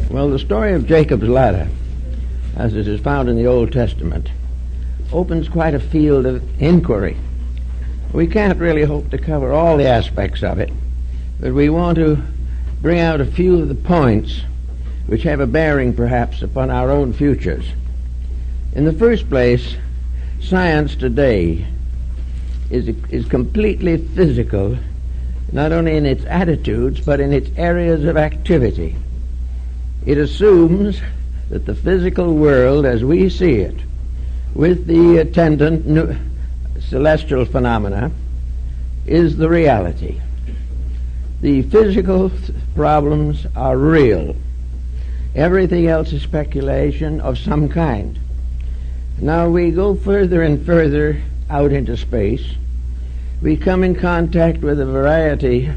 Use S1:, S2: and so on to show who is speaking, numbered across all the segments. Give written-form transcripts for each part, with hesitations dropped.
S1: Well, the story of Jacob's ladder, as it is found in the Old Testament, opens quite a field of inquiry. We can't really hope to cover all the aspects of it, but we want to bring out a few of the points which have a bearing perhaps upon our own futures. In the first place, science today is completely physical, not only in its attitudes but in its areas of activity. It assumes that the physical world as we see it, with the attendant celestial phenomena, is the reality. The physical problems are real. Everything else is speculation of some kind. Now we go further and further out into space. We come in contact with a variety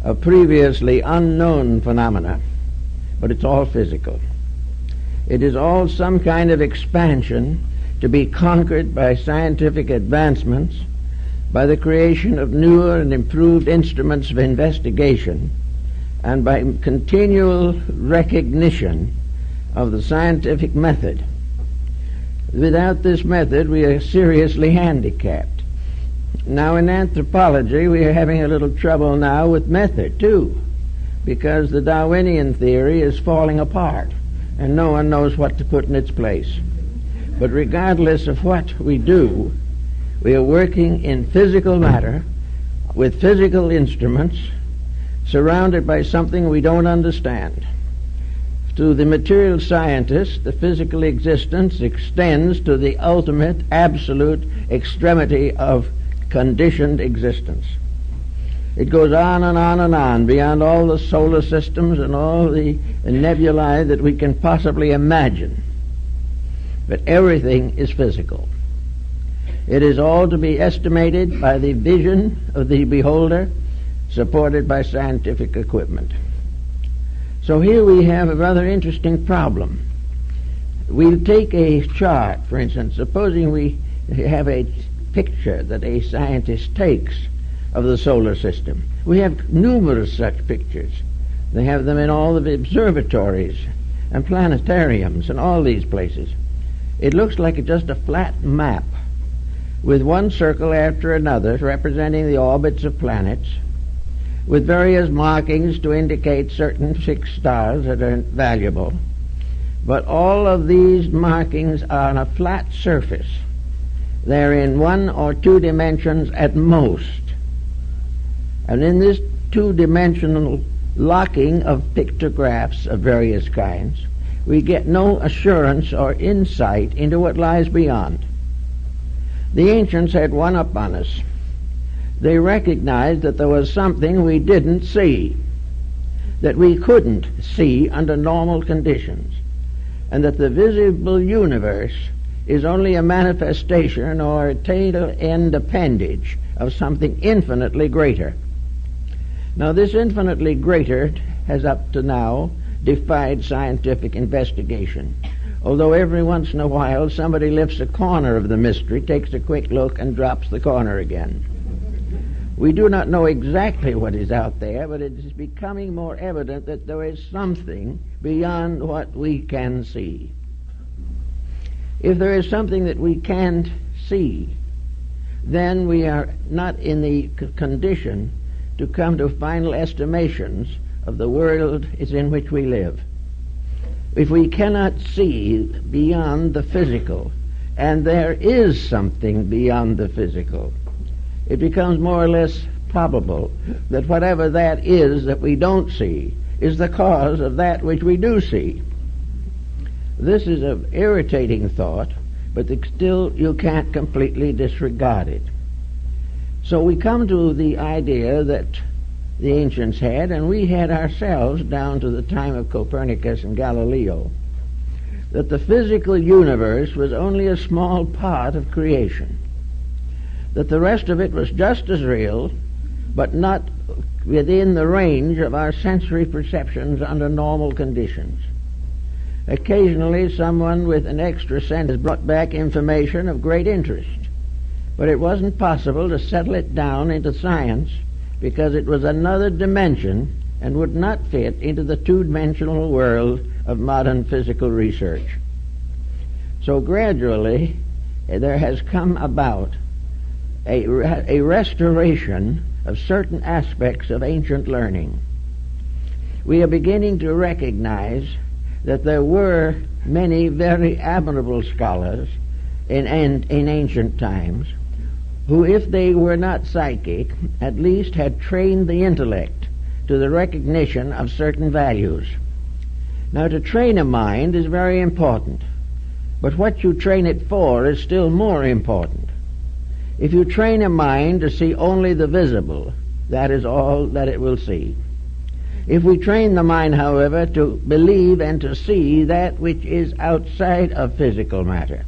S1: of previously unknown phenomena, but it's all physical. It is all some kind of expansion to be conquered by scientific advancements, by the creation of newer and improved instruments of investigation, and by continual recognition of the scientific method. Without this method, we are seriously handicapped. Now, in anthropology, we are having a little trouble now with method, too, because the Darwinian theory is falling apart, and no one knows what to put in its place. But regardless of what we do, we are working in physical matter, with physical instruments, surrounded by something we don't understand. To the material scientist, the physical existence extends to the ultimate, absolute extremity of conditioned existence. It goes on and on and on, beyond all the solar systems and all the nebulae that we can possibly imagine. But everything is physical. It is all to be estimated by the vision of the beholder, supported by scientific equipment. So here we have a rather interesting problem. We'll take a chart, for instance. Supposing we have a picture that a scientist takes of the solar system. We have numerous such pictures. They have them in all the observatories and planetariums and all these places. It looks like just a flat map with one circle after another representing the orbits of planets, with various markings to indicate certain fixed stars that are valuable. But all of these markings are on a flat surface. They're in 1 or 2 dimensions at most. And in this two-dimensional locking of pictographs of various kinds, we get no assurance or insight into what lies beyond. The ancients had one up on us. They recognized that there was something we didn't see, that we couldn't see under normal conditions, and that the visible universe is only a manifestation or a tail-end appendage of something infinitely greater. Now, this infinitely greater has up to now defied scientific investigation, although every once in a while somebody lifts a corner of the mystery, takes a quick look, and drops the corner again. We do not know exactly what is out there, but it is becoming more evident that there is something beyond what we can see. If there is something that we can't see, then we are not in the condition to come to final estimations of the world in which we live. If we cannot see beyond the physical, and there is something beyond the physical, it becomes more or less probable that whatever that is that we don't see is the cause of that which we do see. This is an irritating thought, but still you can't completely disregard it. So we come to the idea that the ancients had, and we had ourselves down to the time of Copernicus and Galileo, that the physical universe was only a small part of creation, that the rest of it was just as real, but not within the range of our sensory perceptions under normal conditions. Occasionally someone with an extra sense has brought back information of great interest, but it wasn't possible to settle it down into science because it was another dimension and would not fit into the two-dimensional world of modern physical research. So gradually there has come about a restoration of certain aspects of ancient learning. We are beginning to recognize that there were many very admirable scholars in ancient times who, if they were not psychic, at least had trained the intellect to the recognition of certain values. Now, to train a mind is very important, but what you train it for is still more important. If you train a mind to see only the visible, that is all that it will see. If we train the mind, however, to believe and to see that which is outside of physical matter,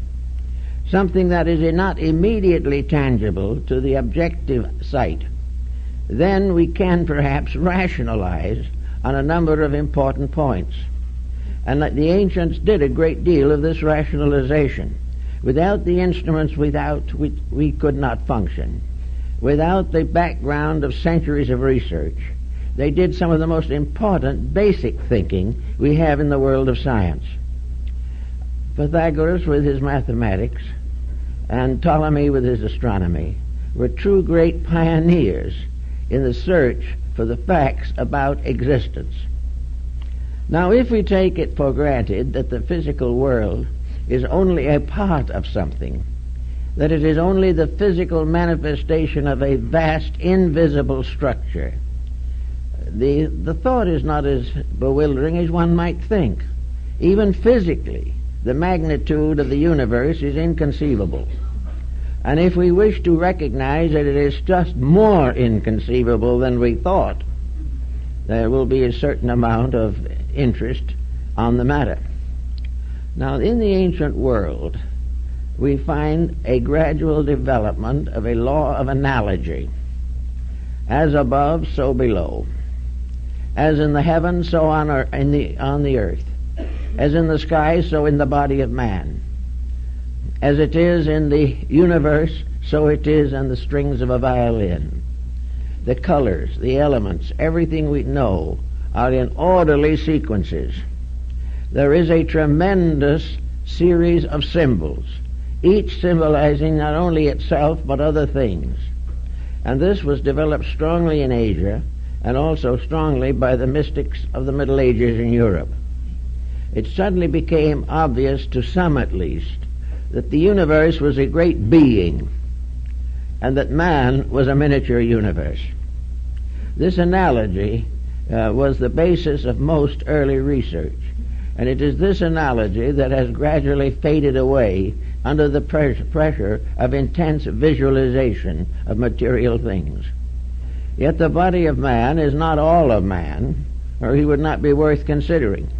S1: something that is not immediately tangible to the objective sight, then we can perhaps rationalize on a number of important points. And the ancients did a great deal of this rationalization. Without the instruments we could not function. Without the background of centuries of research, they did some of the most important basic thinking we have in the world of science. Pythagoras with his mathematics and Ptolemy with his astronomy were true great pioneers in the search for the facts about existence. Now, if we take it for granted that the physical world is only a part of something, that it is only the physical manifestation of a vast invisible structure, the thought is not as bewildering as one might think. Even physically, the magnitude of the universe is inconceivable. And if we wish to recognize that it is just more inconceivable than we thought, there will be a certain amount of interest on the matter. Now, in the ancient world, we find a gradual development of a law of analogy. As above, so below. As in the heavens, so on the earth. As in the sky, so in the body of man. As it is in the universe, so it is in the strings of a violin. The colors, the elements, everything we know are in orderly sequences. There is a tremendous series of symbols, each symbolizing not only itself but other things. And this was developed strongly in Asia and also strongly by the mystics of the Middle Ages in Europe. It suddenly became obvious, to some at least, that the universe was a great being and that man was a miniature universe. This analogy was the basis of most early research, and it is this analogy that has gradually faded away under the pressure of intense visualization of material things. Yet the body of man is not all of man, or he would not be worth considering.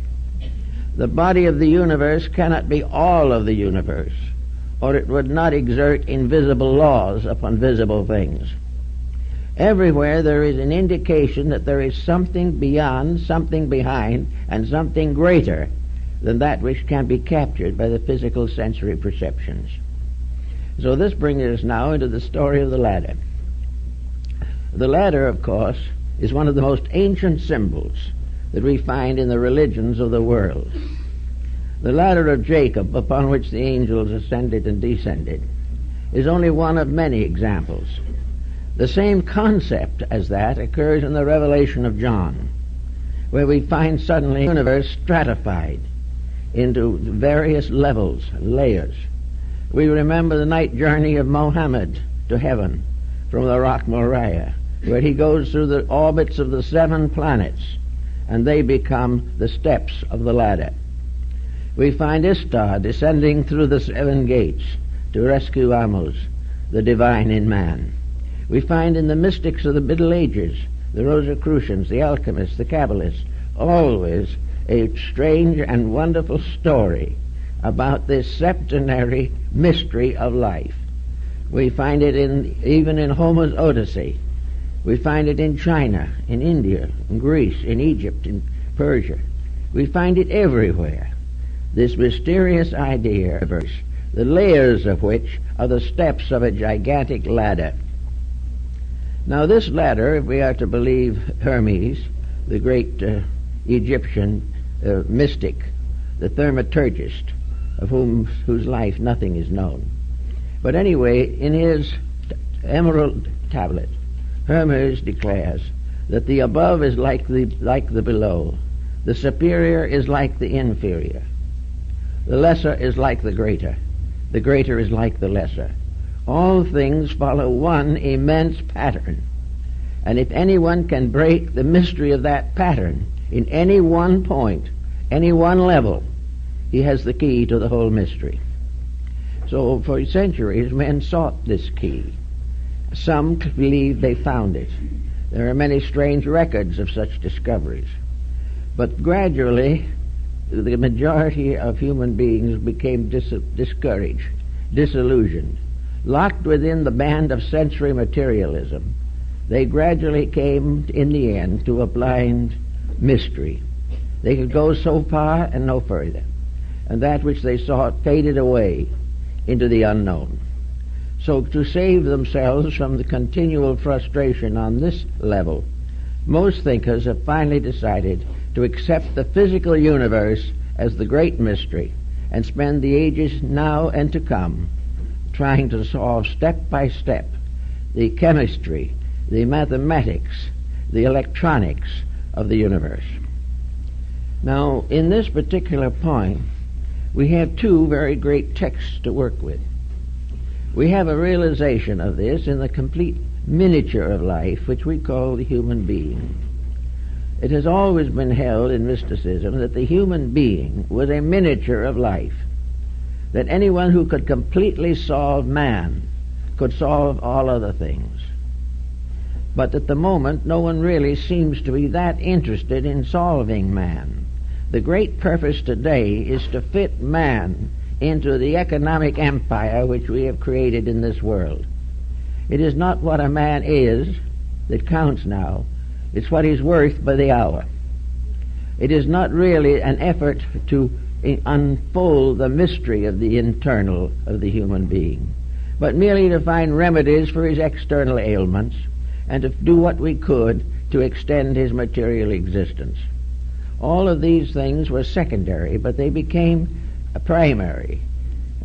S1: The body of the universe cannot be all of the universe, or it would not exert invisible laws upon visible things. Everywhere there is an indication that there is something beyond, something behind, and something greater than that which can be captured by the physical sensory perceptions. So this brings us now into the story of the ladder. The ladder, of course, is one of the most ancient symbols that we find in the religions of the world. The ladder of Jacob, upon which the angels ascended and descended, is only one of many examples. The same concept as that occurs in the Revelation of John, where we find suddenly the universe stratified into various levels, layers. We remember the night journey of Mohammed to heaven from the rock Moriah, where he goes through the orbits of the 7 planets, and they become the steps of the ladder. We find Ishtar descending through the 7 gates to rescue Amos, the divine in man. We find in the mystics of the Middle Ages, the Rosicrucians, the alchemists, the Kabbalists, always a strange and wonderful story about this septenary mystery of life. We find it even in Homer's Odyssey. We find it in China, in India, in Greece, in Egypt, in Persia. We find it everywhere. This mysterious idea, the layers of which are the steps of a gigantic ladder. Now this ladder, if we are to believe Hermes, the great Egyptian mystic, the thaumaturgist, of whose life nothing is known. But anyway, in his emerald tablet, Hermes declares that the above is like the below, the superior is like the inferior, the lesser is like the greater is like the lesser. All things follow one immense pattern, and if anyone can break the mystery of that pattern in any one point, any one level, he has the key to the whole mystery. So for centuries men sought this key. Some believe they found it. There are many strange records of such discoveries. But gradually the majority of human beings became discouraged, disillusioned. Locked within the band of sensory materialism, they gradually came in the end to a blind mystery. They could go so far and no further, and that which they sought faded away into the unknown. So to save themselves from the continual frustration on this level, most thinkers have finally decided to accept the physical universe as the great mystery and spend the ages now and to come trying to solve step by step the chemistry, the mathematics, the electronics of the universe. Now, in this particular point, we have two very great texts to work with. We have a realization of this in the complete miniature of life, which we call the human being. It has always been held in mysticism that the human being was a miniature of life, that anyone who could completely solve man could solve all other things. But at the moment, no one really seems to be that interested in solving man. The great purpose today is to fit man into the economic empire which we have created in this world. It is not what a man is that counts now. It's what he's worth by the hour. It is not really an effort to unfold the mystery of the internal of the human being, but merely to find remedies for his external ailments and to do what we could to extend his material existence. All of these things were secondary, but they became primary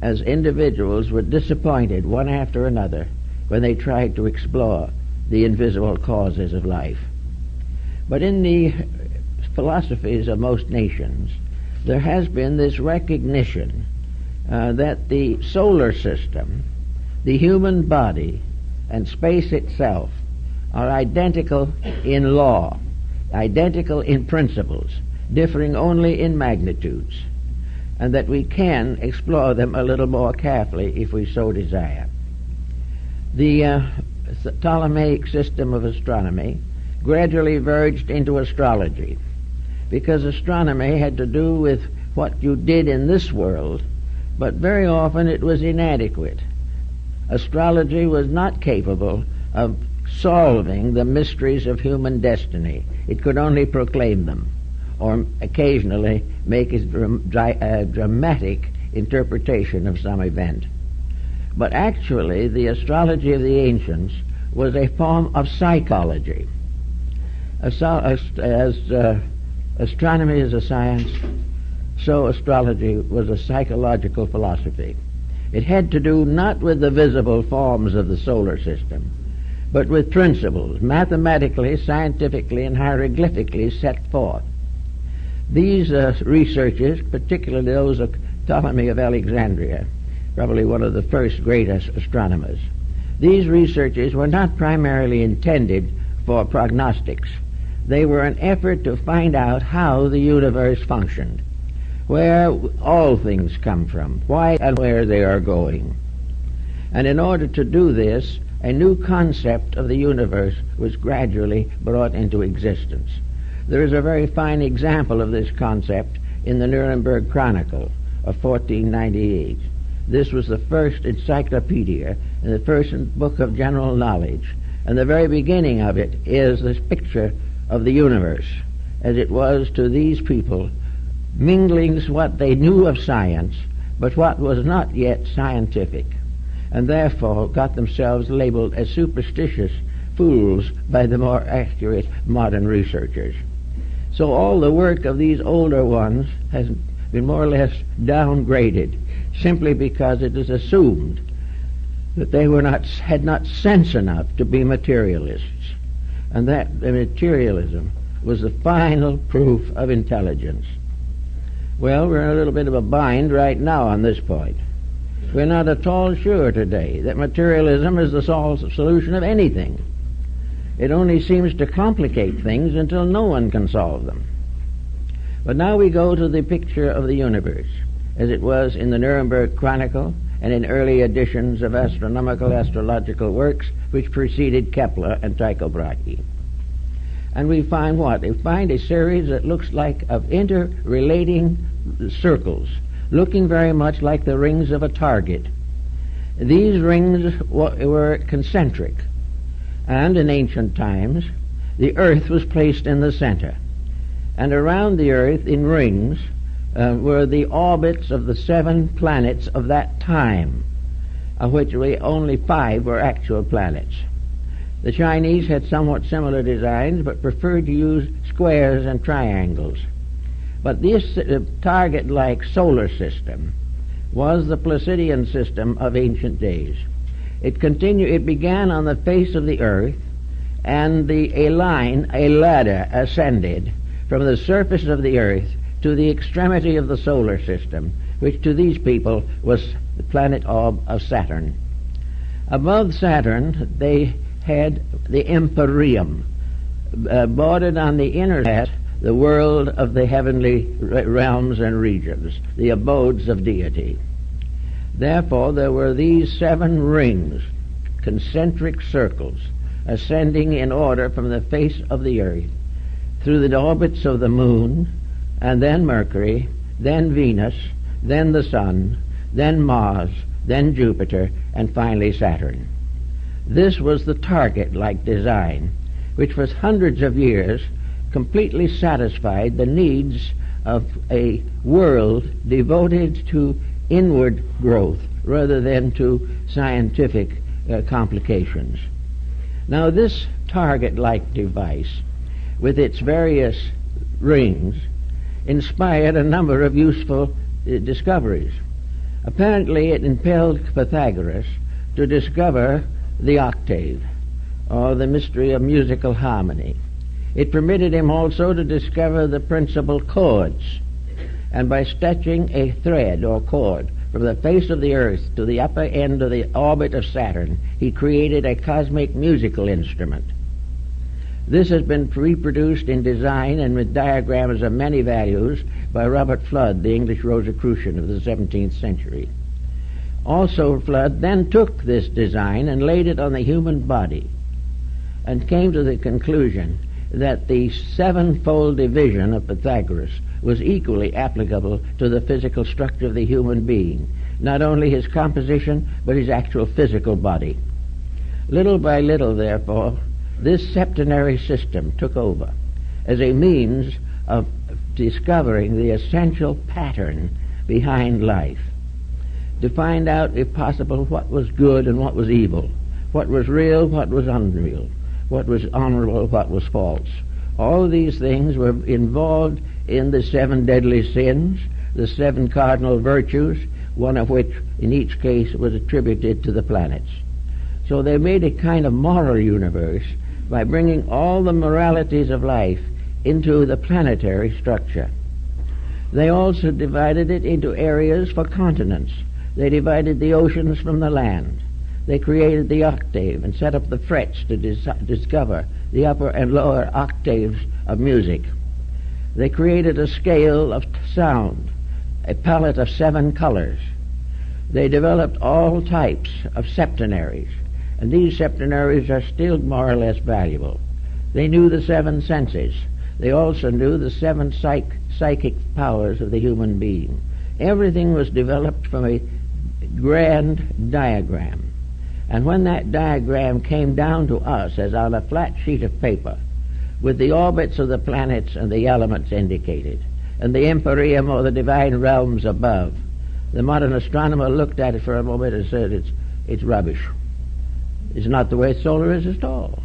S1: as individuals were disappointed one after another when they tried to explore the invisible causes of life. But in the philosophies of most nations, there has been this recognition that the solar system, the human body, and space itself are identical in law, identical in principles, differing only in magnitudes, and that we can explore them a little more carefully if we so desire. The Ptolemaic system of astronomy gradually verged into astrology, because astronomy had to do with what you did in this world, but very often it was inadequate. Astrology was not capable of solving the mysteries of human destiny. It could only proclaim them, or occasionally make a dramatic interpretation of some event. But actually, the astrology of the ancients was a form of psychology. As astronomy is a science, so astrology was a psychological philosophy. It had to do not with the visible forms of the solar system, but with principles, mathematically, scientifically, and hieroglyphically set forth. These researches, particularly those of Ptolemy of Alexandria, probably one of the first greatest astronomers, these researches were not primarily intended for prognostics. They were an effort to find out how the universe functioned, where all things come from, why and where they are going. And in order to do this, a new concept of the universe was gradually brought into existence. There is a very fine example of this concept in the Nuremberg Chronicle of 1498. This was the first encyclopedia and the first book of general knowledge, and the very beginning of it is this picture of the universe as it was to these people, mingling what they knew of science but what was not yet scientific, and therefore got themselves labeled as superstitious fools by the more accurate modern researchers. So all the work of these older ones has been more or less downgraded, simply because it is assumed that they had not sense enough to be materialists, and that the materialism was the final proof of intelligence. Well, we're in a little bit of a bind right now on this point. We're not at all sure today that materialism is the solution of anything. It only seems to complicate things until no one can solve them. But now we go to the picture of the universe, as it was in the Nuremberg Chronicle and in early editions of astrological works which preceded Kepler and Tycho Brahe. And we find what? We find a series that looks like of interrelating circles, looking very much like the rings of a target. These rings were concentric, and in ancient times the earth was placed in the center, and around the earth in rings were the orbits of the 7 planets of that time, of which only 5 were actual planets. The Chinese had somewhat similar designs, but preferred to use squares and triangles. But this target-like solar system was the Placidian system of ancient days. It began on the face of the earth, and a ladder ascended from the surface of the earth to the extremity of the solar system, which to these people was the planet orb of Saturn. Above Saturn they had the Empyreum, bordered on the inner side the world of the heavenly realms and regions, the abodes of deity. Therefore there were these 7 rings, concentric circles, ascending in order from the face of the earth, through the orbits of the moon, and then Mercury, then Venus, then the Sun, then Mars, then Jupiter, and finally Saturn. This was the target-like design, which for hundreds of years completely satisfied the needs of a world devoted to inward growth rather than to scientific complications. Now this target-like device, with its various rings, inspired a number of useful discoveries. Apparently it impelled Pythagoras to discover the octave, or the mystery of musical harmony. It permitted him also to discover the principal chords, and by stretching a thread or cord from the face of the earth to the upper end of the orbit of Saturn, he created a cosmic musical instrument. This has been reproduced in design and with diagrams of many values by Robert Fludd, the English Rosicrucian of the 17th century. Also, Fludd then took this design and laid it on the human body and came to the conclusion that the 7-fold division of Pythagoras was equally applicable to the physical structure of the human being, not only his composition, but his actual physical body. Little by little, therefore, this septenary system took over as a means of discovering the essential pattern behind life, to find out, if possible, what was good and what was evil, what was real, what was unreal, what was honorable, what was false. All these things were involved in the 7 deadly sins, the 7 cardinal virtues, one of which in each case was attributed to the planets. So they made a kind of moral universe by bringing all the moralities of life into the planetary structure. They also divided it into areas for continents. They divided the oceans from the land. They created the octave and set up the frets to discover the upper and lower octaves of music. They created a scale of sound, a palette of 7 colors. They developed all types of septenaries, and these septenaries are still more or less valuable. They knew the 7 senses. They also knew the 7 psychic powers of the human being. Everything was developed from a grand diagram. And when that diagram came down to us as on a flat sheet of paper, with the orbits of the planets and the elements indicated, and the empyreum or the divine realms above, the modern astronomer looked at it for a moment and said, it's rubbish. It's not the way solar is at all.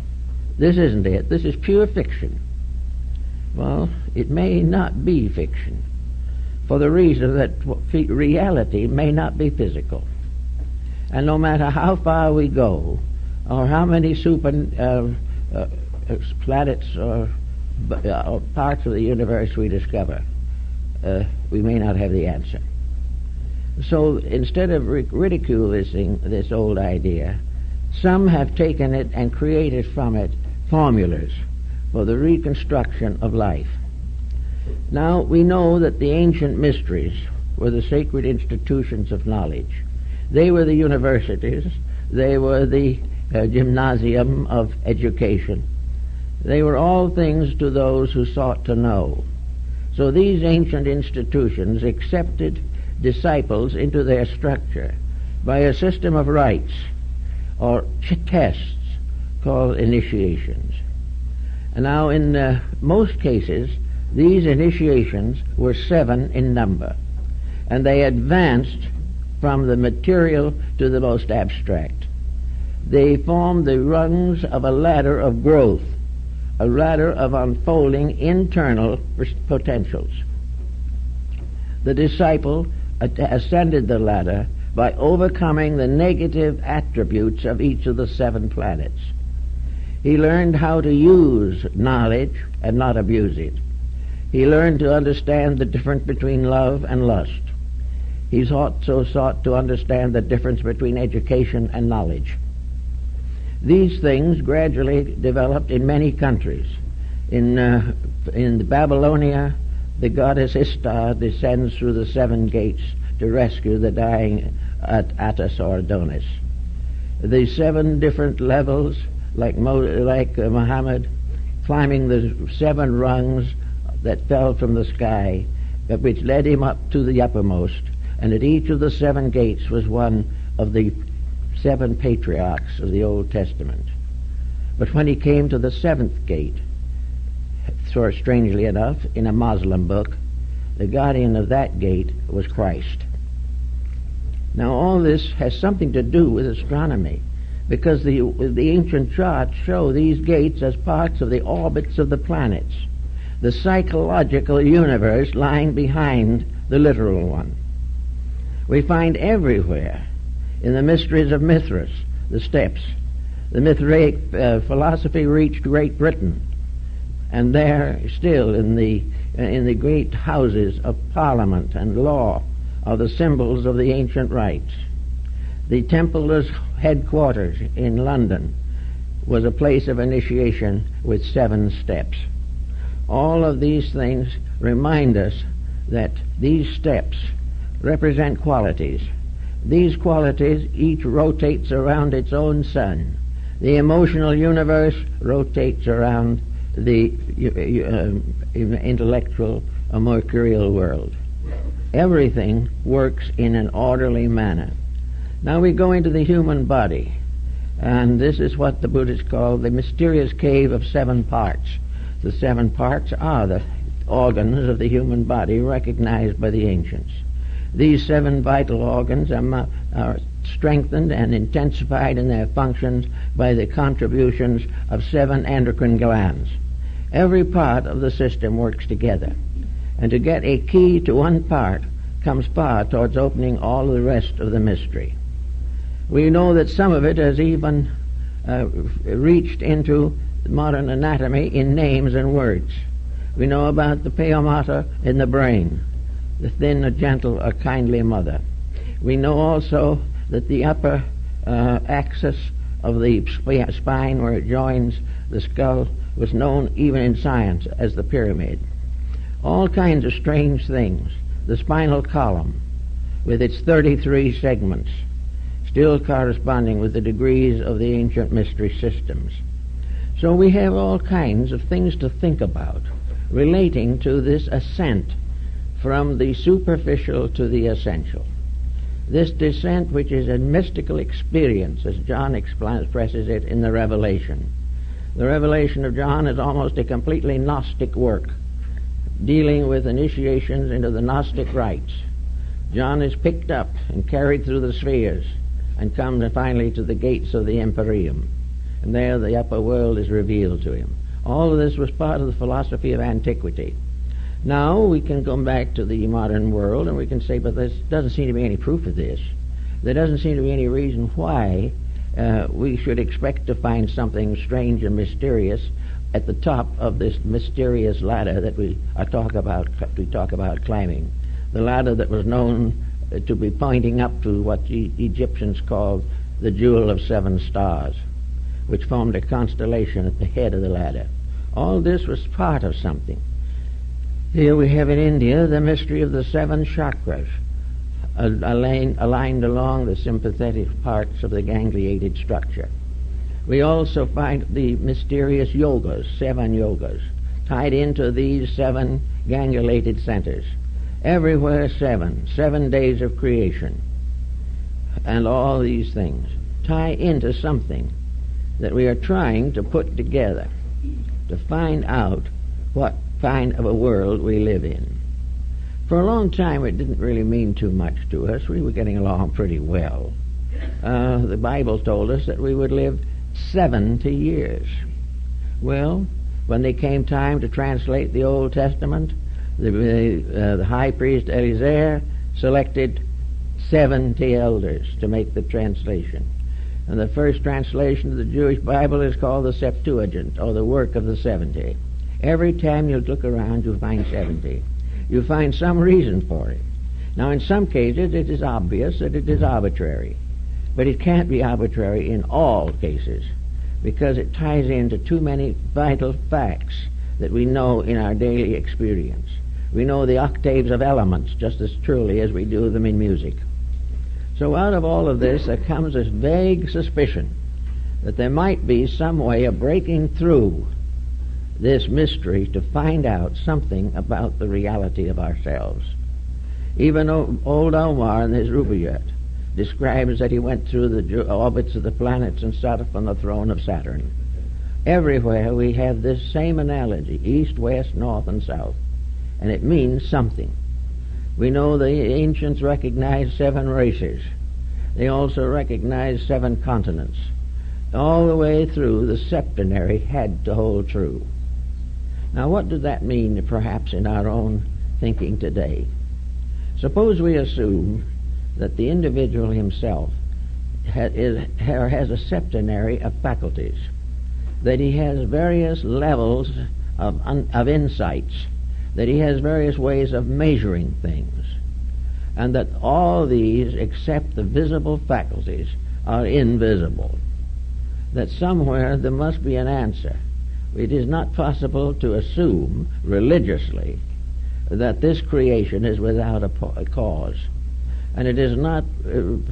S1: This isn't it. This is pure fiction. Well, it may not be fiction, for the reason that reality may not be physical. And no matter how far we go, or how many planets or parts of the universe we discover, we may not have the answer. So instead of ridiculing this old idea, some have taken it and created from it formulas for the reconstruction of life. Now, we know that the ancient mysteries were the sacred institutions of knowledge. They were the universities. They were the gymnasium of education. They were all things to those who sought to know. So these ancient institutions accepted disciples into their structure by a system of rites or tests called initiations. And now, in most cases, these initiations were 7 in number, and they advanced from the material to the most abstract. They formed the rungs of a ladder of growth, a ladder of unfolding internal potentials. The disciple ascended the ladder by overcoming the negative attributes of each of the 7 planets. He learned how to use knowledge and not abuse it. He learned to understand the difference between love and lust. He also sought to understand the difference between education and knowledge. These things gradually developed in many countries. In Babylonia, the goddess Ishtar descends through the 7 gates to rescue the dying Attis or Adonis. The 7 different levels, like Muhammad, climbing the 7 rungs that fell from the sky, which led him up to the uppermost, and at each of the 7 gates was one of the 7 patriarchs of the Old Testament. But when he came to the 7th gate, so strangely enough, in a Muslim book, the guardian of that gate was Christ. Now all this has something to do with astronomy, because the ancient charts show these gates as parts of the orbits of the planets, the psychological universe lying behind the literal one. We find everywhere in the mysteries of Mithras the steps. The Mithraic philosophy reached Great Britain, and there still in the great houses of parliament and law are the symbols of the ancient rites. The Templars' headquarters in London was a place of initiation with 7 steps. All of these things remind us that these steps represent qualities. These qualities each rotates around its own sun. The emotional universe rotates around the intellectual or mercurial world. Everything works in an orderly manner. Now we go into the human body, and this is what the Buddhists call the mysterious cave of 7 parts. The 7 parts are the organs of the human body recognized by the ancients. These 7 vital organs are strengthened and intensified in their functions by the contributions of 7 endocrine glands. Every part of the system works together, and to get a key to one part comes far towards opening all the rest of the mystery. We know that some of it has even reached into modern anatomy in names and words. We know about the pia mater in the brain, the thin, a gentle, a kindly mother. We know also that the upper axis of the spine, where it joins the skull, was known even in science as the pyramid. All kinds of strange things. The spinal column, with its 33 segments, still corresponding with the degrees of the ancient mystery systems. So we have all kinds of things to think about relating to this ascent from the superficial to the essential. This descent, which is a mystical experience, as John expresses it in the Revelation. The Revelation of John is almost a completely Gnostic work, dealing with initiations into the Gnostic rites. John is picked up and carried through the spheres and comes finally to the gates of the Empyrean. And there the upper world is revealed to him. All of this was part of the philosophy of antiquity. Now we can go back to the modern world and we can say, but there doesn't seem to be any proof of this. There doesn't seem to be any reason why we should expect to find something strange and mysterious at the top of this mysterious ladder that we talk about climbing. The ladder that was known to be pointing up to what the Egyptians called the Jewel of 7 Stars, which formed a constellation at the head of the ladder. All this was part of something. Here we have in India the mystery of the 7 chakras, aligned along the sympathetic parts of the gangliated structure. We also find the mysterious yogas, 7 yogas, tied into these 7 gangulated centers. Everywhere 7 days of creation. And all these things tie into something that we are trying to put together to find out what kind of a world we live in. For a long time it didn't really mean too much to us. We were getting along pretty well. The Bible told us that we would live 70 years. Well, when they came time to translate the Old Testament, the high priest Eliezer selected 70 elders to make the translation. And the first translation of the Jewish Bible is called the Septuagint, or the work of the 70. Every time you look around, you find 70. You find some reason for it. Now, in some cases, it is obvious that it is arbitrary. But it can't be arbitrary in all cases, because it ties into too many vital facts that we know in our daily experience. We know the octaves of elements just as truly as we do them in music. So out of all of this, there comes this vague suspicion that there might be some way of breaking through this mystery to find out something about the reality of ourselves. Even old Omar in his Rubaiyat describes that he went through the orbits of the planets and sat upon the throne of Saturn. Everywhere we have this same analogy, east, west, north, and south, and it means something. We know the ancients recognized 7 races. They also recognized 7 continents. All the way through, the septenary had to hold true. Now, what does that mean, perhaps, in our own thinking today? Suppose we assume that the individual himself has a septenary of faculties, that he has various levels of insights, that he has various ways of measuring things, and that all these, except the visible faculties, are invisible. That somewhere there must be an answer. It is not possible to assume religiously that this creation is without a cause. And it is not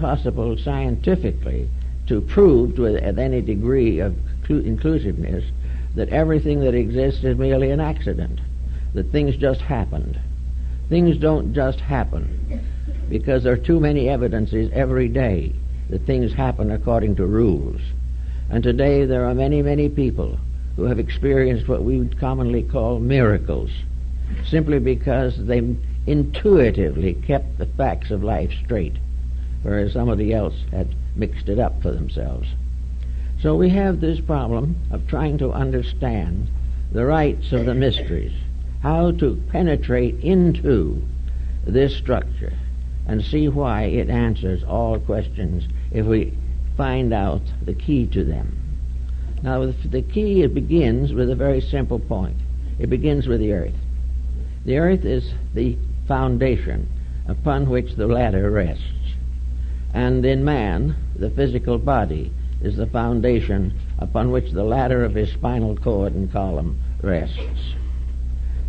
S1: possible scientifically to prove with any degree of inclusiveness that everything that exists is merely an accident, that things just happened. Things don't just happen, because there are too many evidences every day that things happen according to rules. And today there are many, many people who have experienced what we would commonly call miracles, simply because they intuitively kept the facts of life straight, whereas somebody else had mixed it up for themselves. So we have this problem of trying to understand the rights of the mysteries, how to penetrate into this structure and see why it answers all questions if we find out the key to them. Now, the key, it begins with a very simple point. It begins with the earth. The earth is the foundation upon which the ladder rests. And in man, the physical body is the foundation upon which the ladder of his spinal cord and column rests.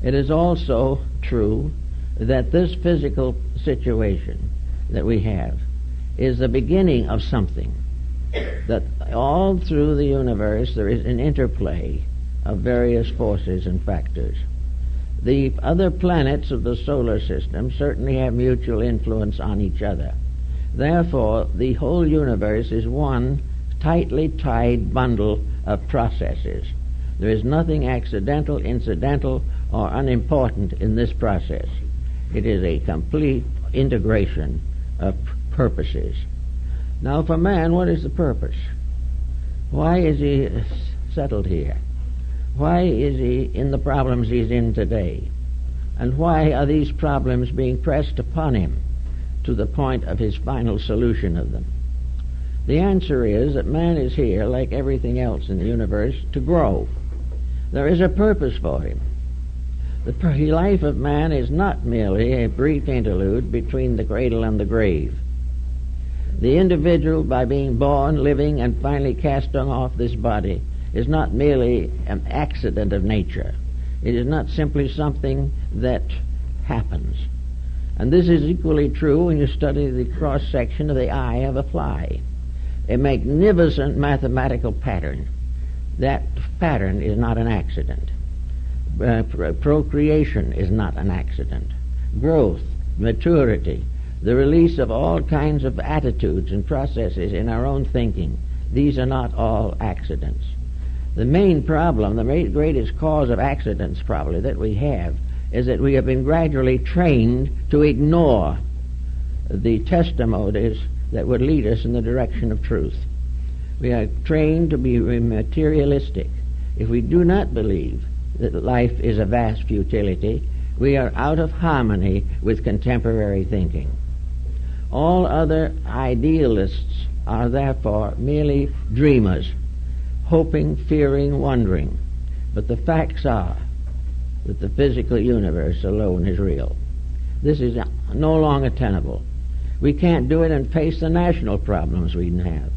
S1: It is also true that this physical situation that we have is the beginning of something, that all through the universe there is an interplay of various forces and factors. The other planets of the solar system certainly have mutual influence on each other. Therefore, the whole universe is one tightly tied bundle of processes. There is nothing accidental, incidental, or unimportant in this process. It is a complete integration of purposes. Now, for man, what is the purpose? Why is he settled here? Why is he in the problems he's in today? And why are these problems being pressed upon him to the point of his final solution of them? The answer is that man is here, like everything else in the universe, to grow. There is a purpose for him. The life of man is not merely a brief interlude between the cradle and the grave. The individual, by being born, living, and finally casting off this body, is not merely an accident of nature. It is not simply something that happens. And this is equally true when you study the cross-section of the eye of a fly. A magnificent mathematical pattern. That pattern is not an accident. Procreation is not an accident. Growth, maturity, the release of all kinds of attitudes and processes in our own thinking, these are not all accidents. The main problem, the greatest cause of accidents probably that we have, is that we have been gradually trained to ignore the testimonies that would lead us in the direction of truth. We are trained to be materialistic. If we do not believe that life is a vast futility, we are out of harmony with contemporary thinking. All other idealists are therefore merely dreamers, hoping, fearing, wondering. But the facts are that the physical universe alone is real. This is no longer tenable. We can't do it and face the national problems we have.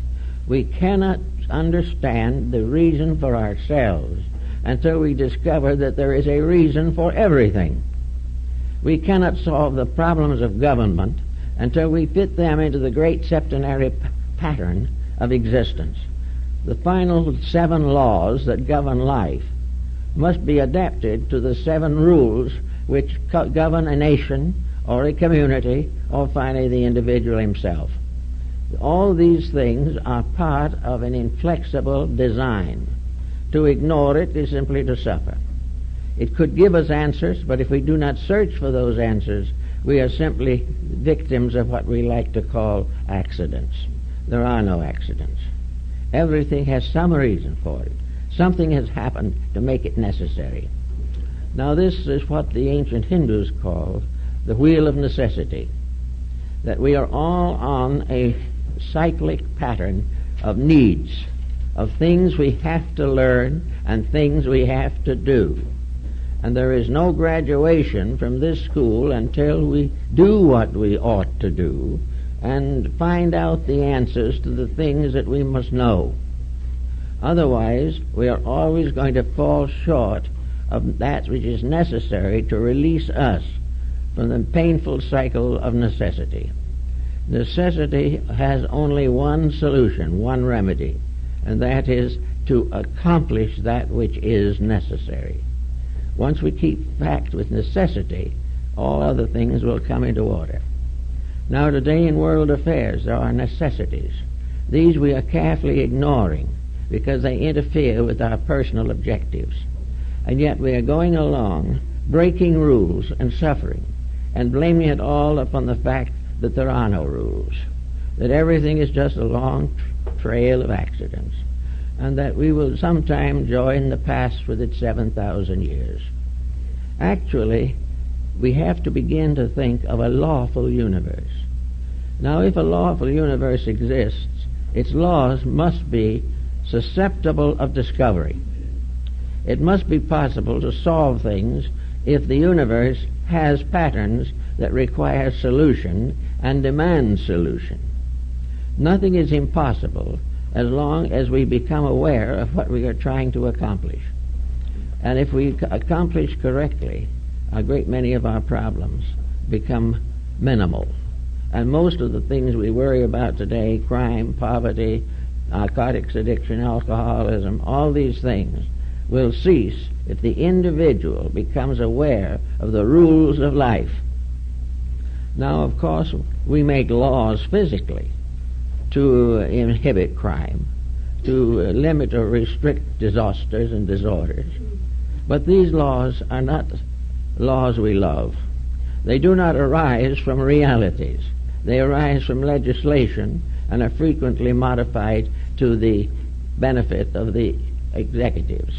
S1: We cannot understand the reason for ourselves until we discover that there is a reason for everything. We cannot solve the problems of government until we fit them into the great septenary pattern of existence. The final 7 laws that govern life must be adapted to the 7 rules which govern a nation or a community or finally the individual himself. All these things are part of an inflexible design. To ignore it is simply to suffer. It could give us answers, but if we do not search for those answers, we are simply victims of what we like to call accidents. There are no accidents. Everything has some reason for it. Something has happened to make it necessary. Now this is what the ancient Hindus called the wheel of necessity, that we are all on a cyclic pattern of needs, of things we have to learn and things we have to do. And there is no graduation from this school until we do what we ought to do and find out the answers to the things that we must know. Otherwise, we are always going to fall short of that which is necessary to release us from the painful cycle of necessity. Necessity has only one solution, one remedy, and that is to accomplish that which is necessary. Once we keep fact with necessity, all other things will come into order. Now today in world affairs there are necessities. These we are carefully ignoring because they interfere with our personal objectives. And yet we are going along breaking rules and suffering and blaming it all upon the fact that there are no rules, that everything is just a long trail of accidents, and that we will sometime join the past with its 7,000 years. Actually, we have to begin to think of a lawful universe. Now, if a lawful universe exists, its laws must be susceptible of discovery. It must be possible to solve things if the universe has patterns that require solution and demand solution. Nothing is impossible as long as we become aware of what we are trying to accomplish. And if we accomplish correctly, a great many of our problems become minimal. And most of the things we worry about today, crime, poverty, narcotics addiction, alcoholism, all these things will cease if the individual becomes aware of the rules of life. Now, of course, we make laws physically to inhibit crime, to limit or restrict disasters and disorders. But these laws are not laws we love. They do not arise from realities. They arise from legislation and are frequently modified to the benefit of the executives.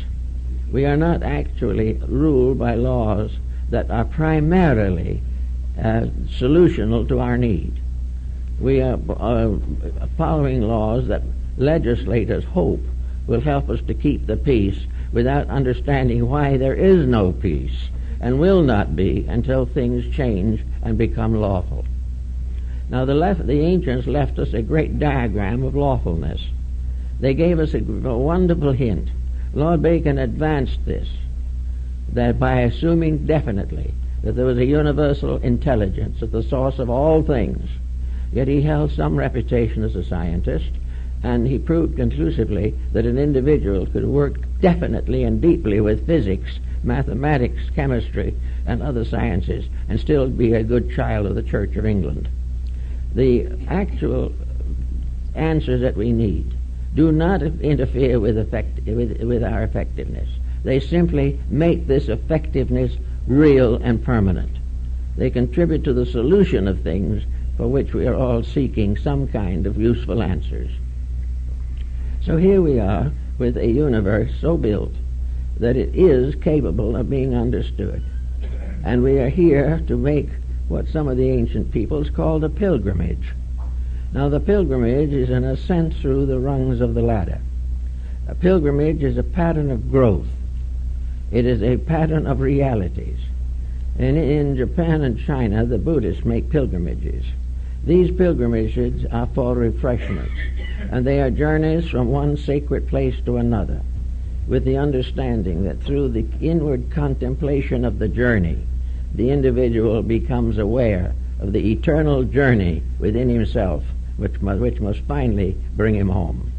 S1: We are not actually ruled by laws that are primarily solutional to our need. We are following laws that legislators hope will help us to keep the peace without understanding why there is no peace and will not be until things change and become lawful. Now the ancients left us a great diagram of lawfulness. They gave us a wonderful hint. Lord Bacon advanced this, that by assuming definitely that there was a universal intelligence at the source of all things, yet he held some reputation as a scientist, and he proved conclusively that an individual could work definitely and deeply with physics, mathematics, chemistry, and other sciences, and still be a good child of the Church of England. The actual answers that we need do not interfere with our effectiveness. They simply make this effectiveness real and permanent. They contribute to the solution of things for which we are all seeking some kind of useful answers. So here we are with a universe so built that it is capable of being understood. And we are here to make what some of the ancient peoples called a pilgrimage. Now the pilgrimage is an ascent through the rungs of the ladder. A pilgrimage is a pattern of growth. It is a pattern of realities. And in Japan and China, the Buddhists make pilgrimages. These pilgrimages are for refreshment, and they are journeys from one sacred place to another, with the understanding that through the inward contemplation of the journey, the individual becomes aware of the eternal journey within himself, which must finally bring him home.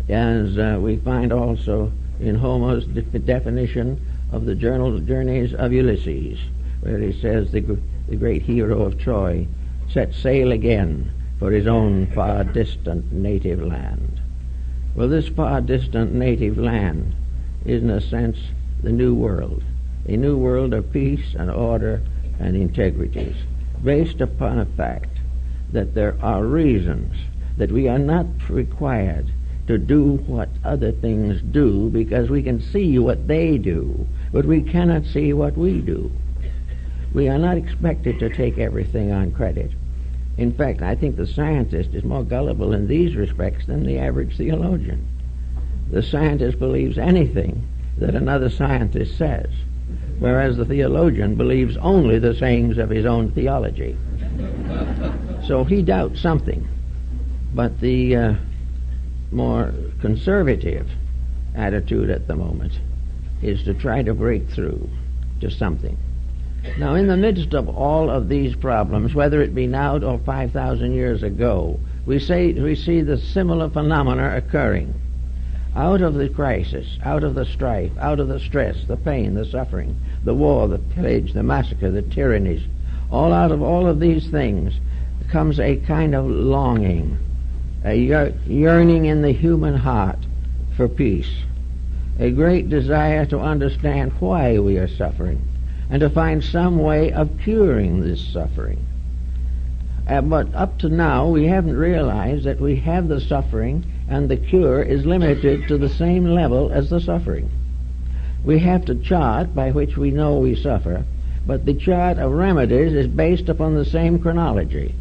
S1: As we find also in Homer's definition of the journeys of Ulysses, where he says the great hero of Troy set sail again for his own far distant native land. Well, this far distant native land is in a sense the new world, a new world of peace and order and integrities, based upon a fact that there are reasons that we are not required to do what other things do, because we can see what they do, but we cannot see what we do. We are not expected to take everything on credit. In fact, I think the scientist is more gullible in these respects than the average theologian. The scientist believes anything that another scientist says, whereas the theologian believes only the sayings of his own theology. So he doubts something. But the more conservative attitude at the moment is to try to break through to something. Now, in the midst of all of these problems, whether it be now or 5,000 years ago, we see the similar phenomena occurring. Out of the crisis, out of the strife, out of the stress, the pain, the suffering, the war, the pillage, the massacre, the tyrannies, all out of all of these things comes a kind of longing, a yearning in the human heart for peace, a great desire to understand why we are suffering and to find some way of curing this suffering. But up to now, we haven't realized that we have the suffering and the cure is limited to the same level as the suffering. We have to chart by which we know we suffer, but the chart of remedies is based upon the same chronology.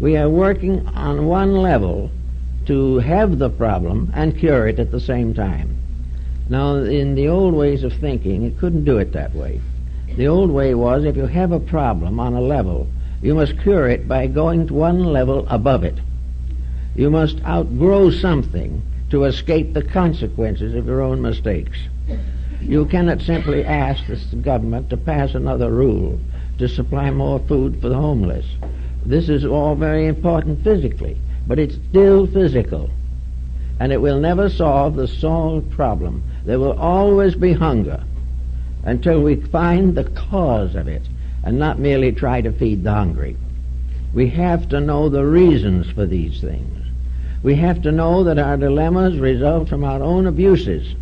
S1: We are working on one level to have the problem and cure it at the same time. Now, in the old ways of thinking, it couldn't do it that way. The old way was, if you have a problem on a level, you must cure it by going to one level above it. You must outgrow something to escape the consequences of your own mistakes. You cannot simply ask the government to pass another rule to supply more food for the homeless. This is all very important physically, but it's still physical, and it will never solve the solved problem. There will always be hunger until we find the cause of it and not merely try to feed the hungry. We have to know the reasons for these things. We have to know that our dilemmas result from our own abuses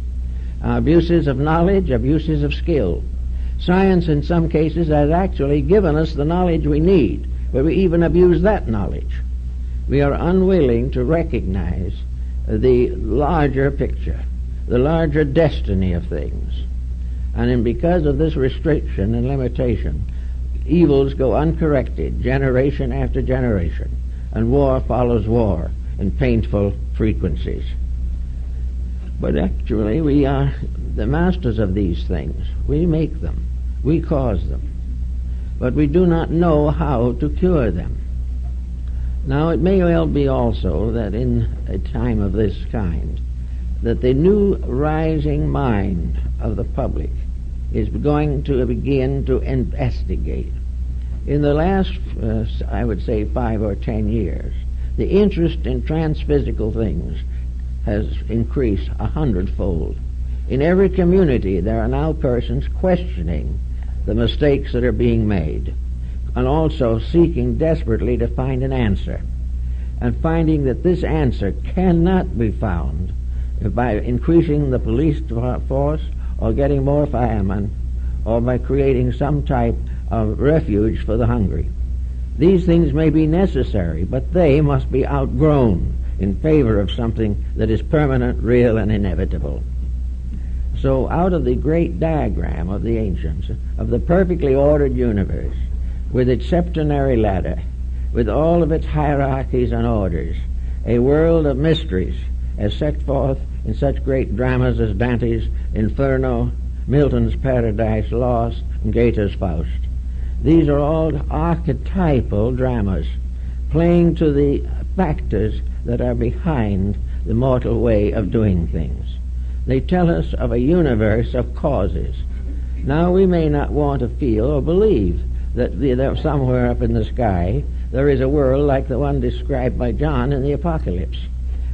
S1: of knowledge, abuses of skill. Science in some cases has actually given us the knowledge we need, but we even abuse that knowledge. We are unwilling to recognize the larger picture. the larger destiny of things. And because of this restriction and limitation, evils go uncorrected generation after generation, and war follows war in painful frequencies. But actually we are the masters of these things. We make them. We cause them. But we do not know how to cure them. Now it may well be also that in a time of this kind, that the new rising mind of the public is going to begin to investigate. In the last, I would say, 5 or 10 years, the interest in transphysical things has increased 100-fold. In every community there are now persons questioning the mistakes that are being made, and also seeking desperately to find an answer, and finding that this answer cannot be found by increasing the police force or getting more firemen or by creating some type of refuge for the hungry. These things may be necessary, but they must be outgrown in favor of something that is permanent, real, and inevitable. So out of the great diagram of the ancients, of the perfectly ordered universe, with its septenary ladder, with all of its hierarchies and orders, a world of mysteries as set forth in such great dramas as Dante's Inferno, Milton's Paradise Lost, and Goethe's Faust. These are all archetypal dramas, playing to the factors that are behind the mortal way of doing things. They tell us of a universe of causes. Now we may not want to feel or believe that somewhere up in the sky there is a world like the one described by John in the Apocalypse.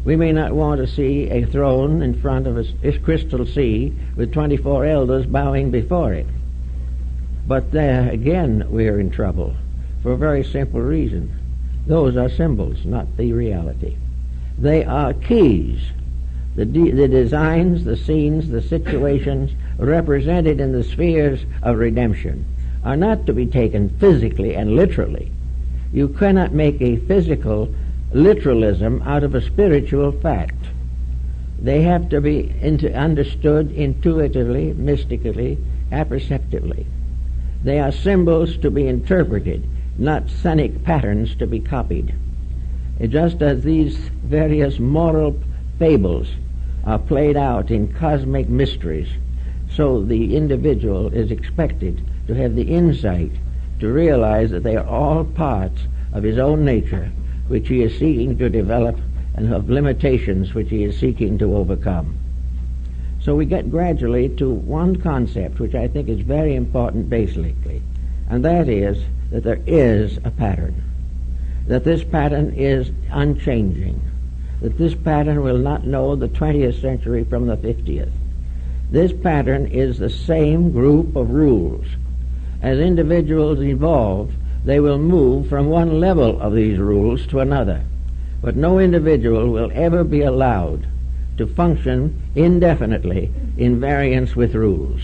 S1: We may not want to see a throne in front of a crystal sea with 24 elders bowing before it. But there again we are in trouble for a very simple reason. Those are symbols, not the reality. They are keys. The designs, the scenes, the situations represented in the spheres of redemption are not to be taken physically and literally. You cannot make a physical literalism out of a spiritual fact. They have to be understood intuitively, mystically, apperceptively. They are symbols to be interpreted, not scenic patterns to be copied. Just as these various moral fables are played out in cosmic mysteries, so the individual is expected to have the insight to realize that they are all parts of his own nature, which he is seeking to develop, and of limitations which he is seeking to overcome. So we get gradually to one concept which I think is very important basically, and that is that there is a pattern, that this pattern is unchanging, that this pattern will not know the 20th century from the 50th. This pattern is the same group of rules. As individuals evolve, they will move from one level of these rules to another. But no individual will ever be allowed to function indefinitely in variance with rules.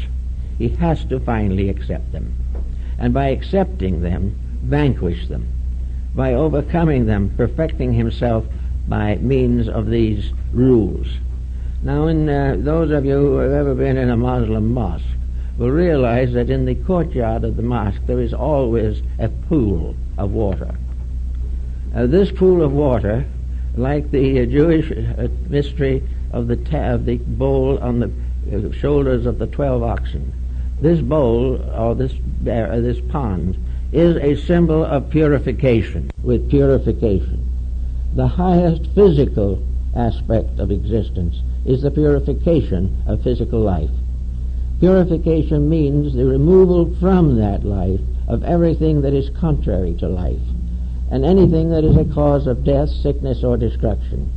S1: He has to finally accept them. And by accepting them, vanquish them. By overcoming them, perfecting himself by means of these rules. Now, those of you who have ever been in a Muslim mosque will realize that in the courtyard of the mosque there is always a pool of water. This pool of water, like the Jewish mystery of the bowl on the shoulders of the 12 oxen, this bowl or this pond is a symbol of purification. With purification, the highest physical aspect of existence is the purification of physical life. Purification means the removal from that life of everything that is contrary to life, and anything that is a cause of death, sickness, or destruction.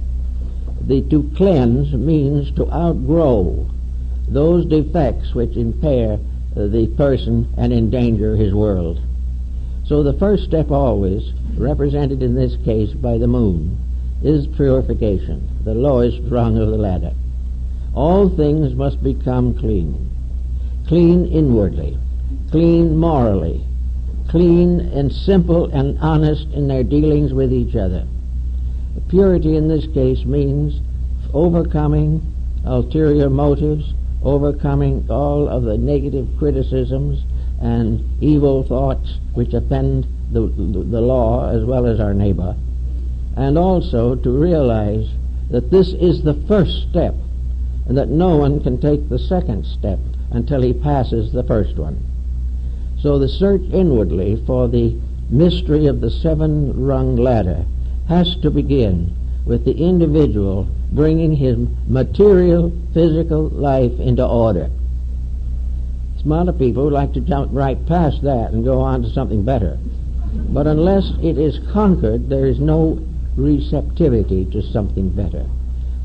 S1: To cleanse means to outgrow those defects which impair the person and endanger his world. So the first step always, represented in this case by the moon, is purification, the lowest rung of the ladder. All things must become clean. Clean inwardly, clean morally, clean and simple and honest in their dealings with each other. Purity in this case means overcoming ulterior motives, overcoming all of the negative criticisms and evil thoughts which offend the law as well as our neighbor, and also to realize that this is the first step and that no one can take the second step until he passes the first one. So the search inwardly for the mystery of the seven-rung ladder has to begin with the individual bringing his material, physical life into order. A lot of people would like to jump right past that and go on to something better. But unless it is conquered, there is no receptivity to something better.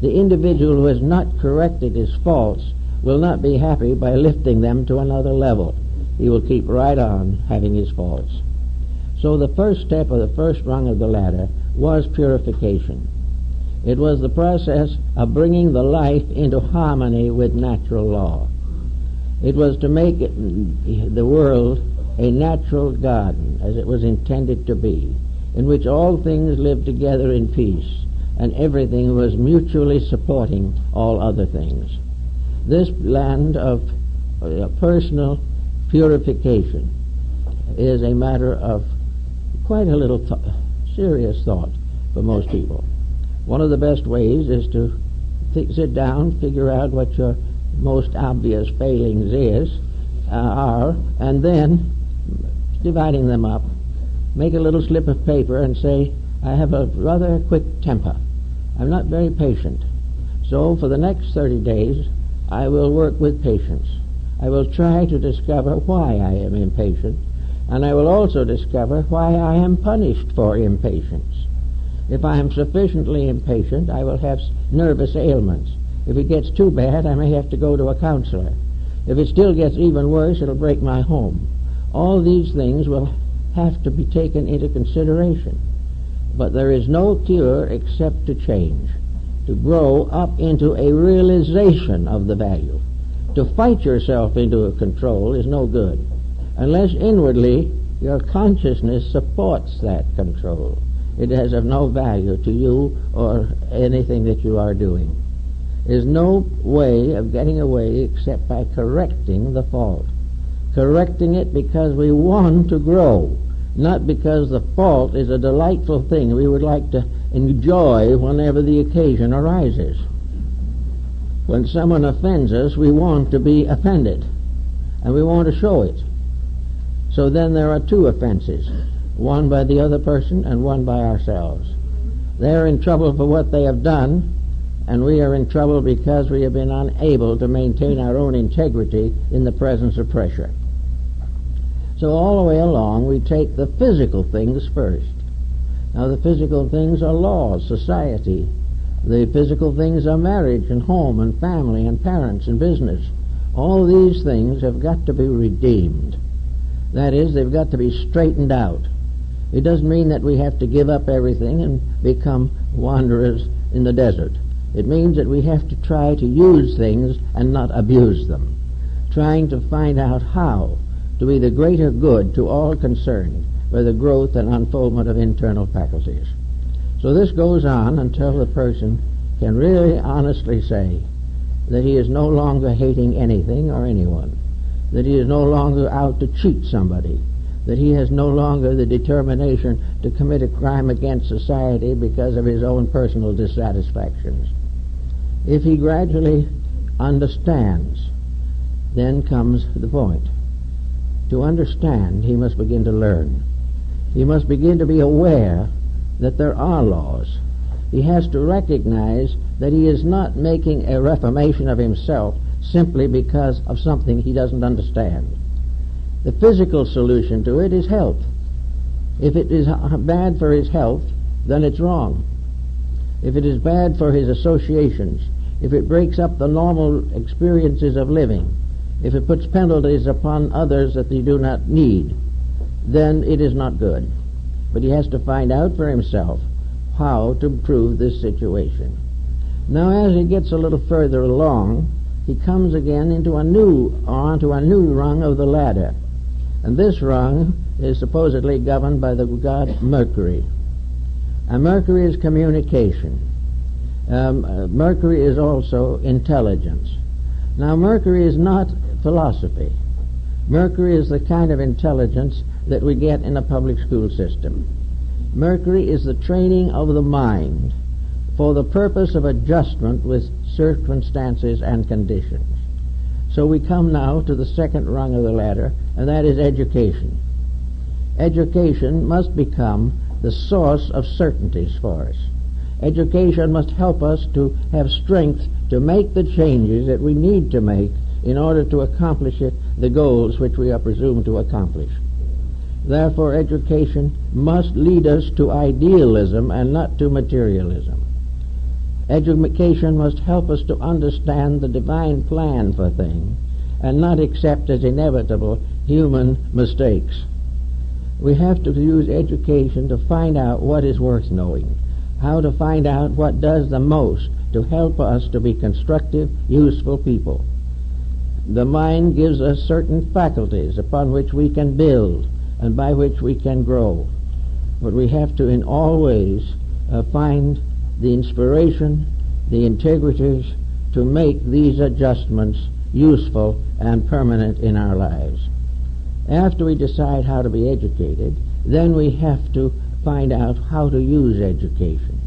S1: The individual who has not corrected his faults will not be happy by lifting them to another level. He will keep right on having his faults. So the first step of the first rung of the ladder was purification. It was the process of bringing the life into harmony with natural law. It was to make the world a natural garden, as it was intended to be, in which all things lived together in peace, and everything was mutually supporting all other things. This land of personal purification is a matter of quite a little serious thought for most people. One of the best ways is to sit down, figure out what your most obvious failings are, and then dividing them up, make a little slip of paper and say, I have a rather quick temper. I'm not very patient. So for the next 30 days, I will work with patience. I will try to discover why I am impatient, and I will also discover why I am punished for impatience. If I am sufficiently impatient, I will have nervous ailments. If it gets too bad, I may have to go to a counselor. If it still gets even worse, it'll break my home. All these things will have to be taken into consideration. But there is no cure except to change, to grow up into a realization of the value. To fight yourself into a control is no good, unless inwardly your consciousness supports that control. It is of no value to you or anything that you are doing. There's no way of getting away except by correcting the fault. Correcting it because we want to grow, not because the fault is a delightful thing we would like to enjoy whenever the occasion arises. When someone offends us, we want to be offended, and we want to show it. So then there are two offenses, one by the other person and one by ourselves. They're in trouble for what they have done, and we are in trouble because we have been unable to maintain our own integrity in the presence of pressure. So all the way along, we take the physical things first. Now the physical things are laws, society. The physical things are marriage and home and family and parents and business. All these things have got to be redeemed. That is, they've got to be straightened out. It doesn't mean that we have to give up everything and become wanderers in the desert. It means that we have to try to use things and not abuse them, trying to find out how to be the greater good to all concerned for the growth and unfoldment of internal faculties. So this goes on until the person can really honestly say that he is no longer hating anything or anyone, that he is no longer out to cheat somebody, that he has no longer the determination to commit a crime against society because of his own personal dissatisfactions. If he gradually understands, then comes the point. To understand, he must begin to learn. He must begin to be aware that there are laws. He has to recognize that he is not making a reformation of himself simply because of something he doesn't understand. The physical solution to it is health. If it is bad for his health, then it's wrong. If it is bad for his associations, if it breaks up the normal experiences of living, if it puts penalties upon others that they do not need, then it is not good. But he has to find out for himself how to improve this situation. Now, as he gets a little further along, he comes again onto a new rung of the ladder. And this rung is supposedly governed by the god Mercury. And Mercury is communication. Mercury is also intelligence. Now, Mercury is not philosophy. Mercury is the kind of intelligence that we get in a public school system. Mercury is the training of the mind for the purpose of adjustment with circumstances and conditions. So we come now to the second rung of the ladder, and that is education. Education must become the source of certainties for us. Education must help us to have strength to make the changes that we need to make in order to accomplish the goals which we are presumed to accomplish. Therefore, education must lead us to idealism and not to materialism. Education must help us to understand the divine plan for things and not accept as inevitable human mistakes. We have to use education to find out what is worth knowing, how to find out what does the most to help us to be constructive, useful people. The mind gives us certain faculties upon which we can build and by which we can grow. But we have to in all ways find the inspiration, the integrities to make these adjustments useful and permanent in our lives. After we decide how to be educated, then we have to find out how to use education.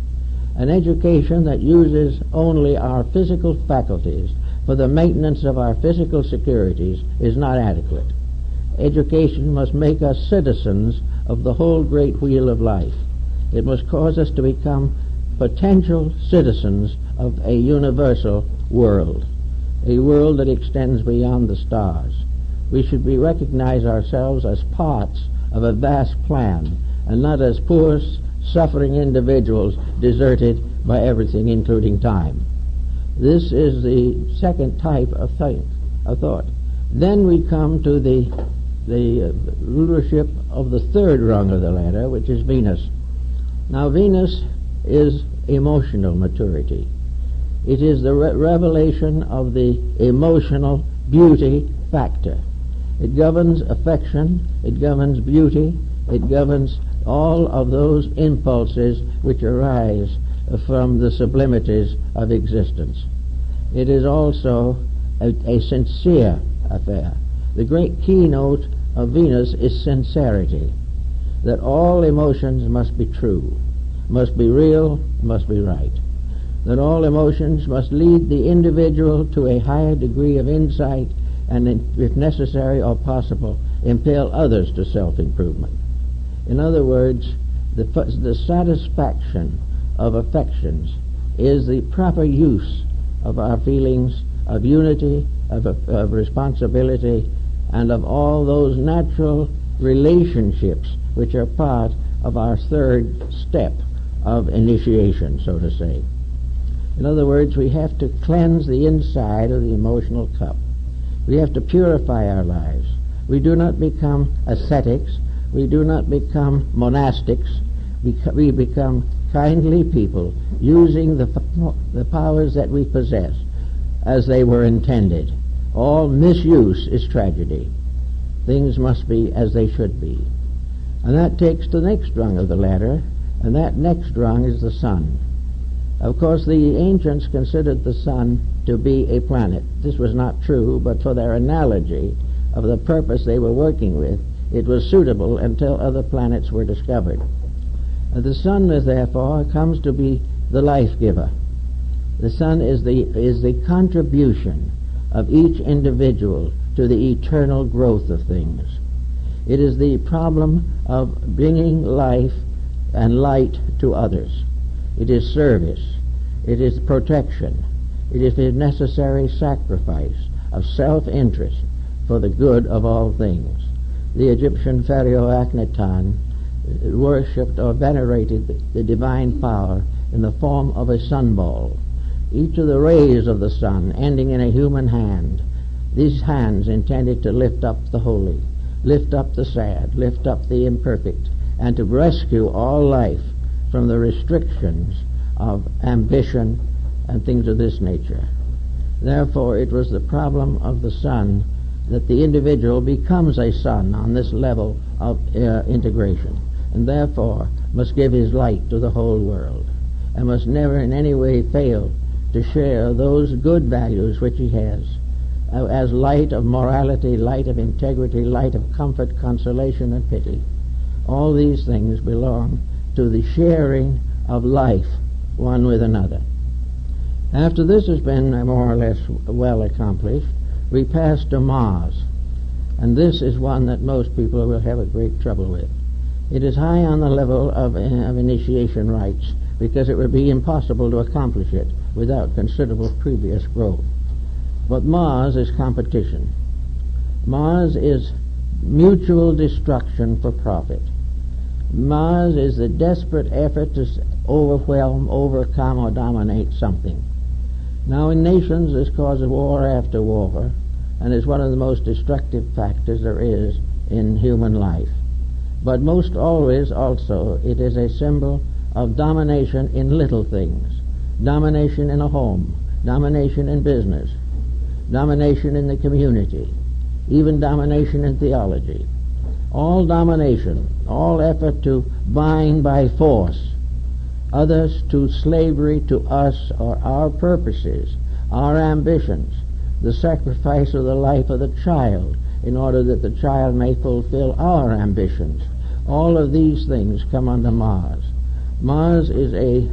S1: An education that uses only our physical faculties for the maintenance of our physical securities is not adequate. Education must make us citizens of the whole great wheel of life. It must cause us to become potential citizens of a universal world, a world that extends beyond the stars. We should recognize ourselves as parts of a vast plan and not as poor, suffering individuals deserted by everything, including time. This is the second type of thought. Then we come to the rulership of the third rung of the ladder, which is Venus. Now, Venus is emotional maturity. It is the revelation of the emotional beauty factor. It governs affection, it governs beauty, it governs all of those impulses which arise from the sublimities of existence. It is also a sincere affair. The great keynote of Venus is sincerity, that all emotions must be true, must be real, must be right, that all emotions must lead the individual to a higher degree of insight and, if necessary or possible, impel others to self-improvement. In other words, the satisfaction of affections is the proper use of our feelings of unity, of responsibility, and of all those natural relationships which are part of our third step of initiation, so to say. In other words, we have to cleanse the inside of the emotional cup. We have to purify our lives. We do not become ascetics. We do not become monastics. We become kindly people, using the powers that we possess as they were intended. All misuse is tragedy. Things must be as they should be. And that takes the next rung of the ladder, and that next rung is the sun. Of course, the ancients considered the sun to be a planet. This was not true, but for their analogy of the purpose they were working with, it was suitable until other planets were discovered. The sun, therefore, comes to be the life giver. The sun is the contribution of each individual to the eternal growth of things. It is the problem of bringing life and light to others. It is service. It is protection. It is the necessary sacrifice of self-interest for the good of all things. The Egyptian pharaoh Akhenaten worshipped or venerated the divine power in the form of a sunball. Each of the rays of the sun ending in a human hand, these hands intended to lift up the holy, lift up the sad, lift up the imperfect, and to rescue all life from the restrictions of ambition and things of this nature. Therefore, it was the problem of the sun that the individual becomes a sun on this level of integration, and therefore must give his light to the whole world. and must never in any way fail to share those good values which he has, as light of morality, light of integrity, light of comfort, consolation, and pity. All these things belong to the sharing of life one with another. After this has been more or less well accomplished, we pass to Mars, and this is one that most people will have a great trouble with. It is high on the level of initiation rites, because it would be impossible to accomplish it without considerable previous growth. But Mars is competition. Mars is mutual destruction for profit. Mars is the desperate effort to overwhelm, overcome, or dominate something. Now in nations this causes war after war, and is one of the most destructive factors there is in human life. But most always also it is a symbol of domination in little things. Domination in a home, domination in business, domination in the community, even domination in theology. All domination, all effort to bind by force others to slavery to us or our purposes, our ambitions, the sacrifice of the life of the child in order that the child may fulfill our ambitions. All of these things come under Mars. Mars is a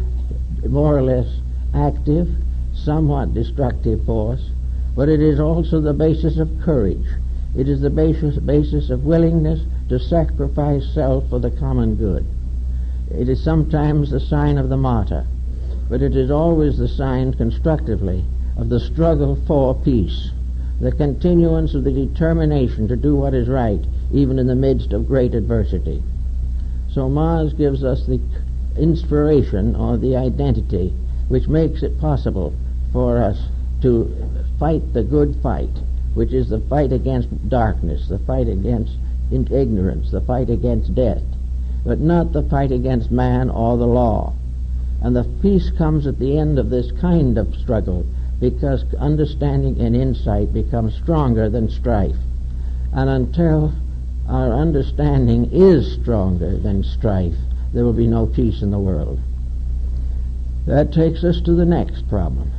S1: more or less active, somewhat destructive force, but it is also the basis of courage. It is the basis of willingness to sacrifice self for the common good. It is sometimes the sign of the martyr, but it is always the sign constructively of the struggle for peace, the continuance of the determination to do what is right, even in the midst of great adversity. So Mars gives us the inspiration or the identity which makes it possible for us to fight the good fight, which is the fight against darkness, the fight against ignorance, the fight against death, but not the fight against man or the law. And the peace comes at the end of this kind of struggle, because understanding and insight becomes stronger than strife. And until our understanding is stronger than strife, there will be no peace in the world. That takes us to the next problem,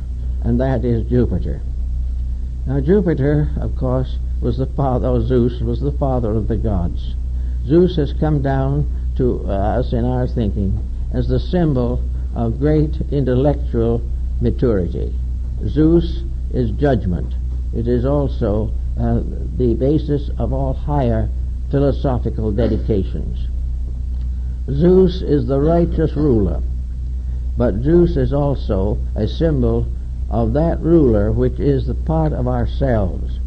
S1: and that is Jupiter. Now Jupiter, of course, was the father, or Zeus was the father of the gods. Zeus has come down to us in our thinking as the symbol of great intellectual maturity. Zeus is judgment. It is also the basis of all higher philosophical dedications. Zeus is the righteous ruler, but Zeus is also a symbol of that ruler which is the part of ourselves.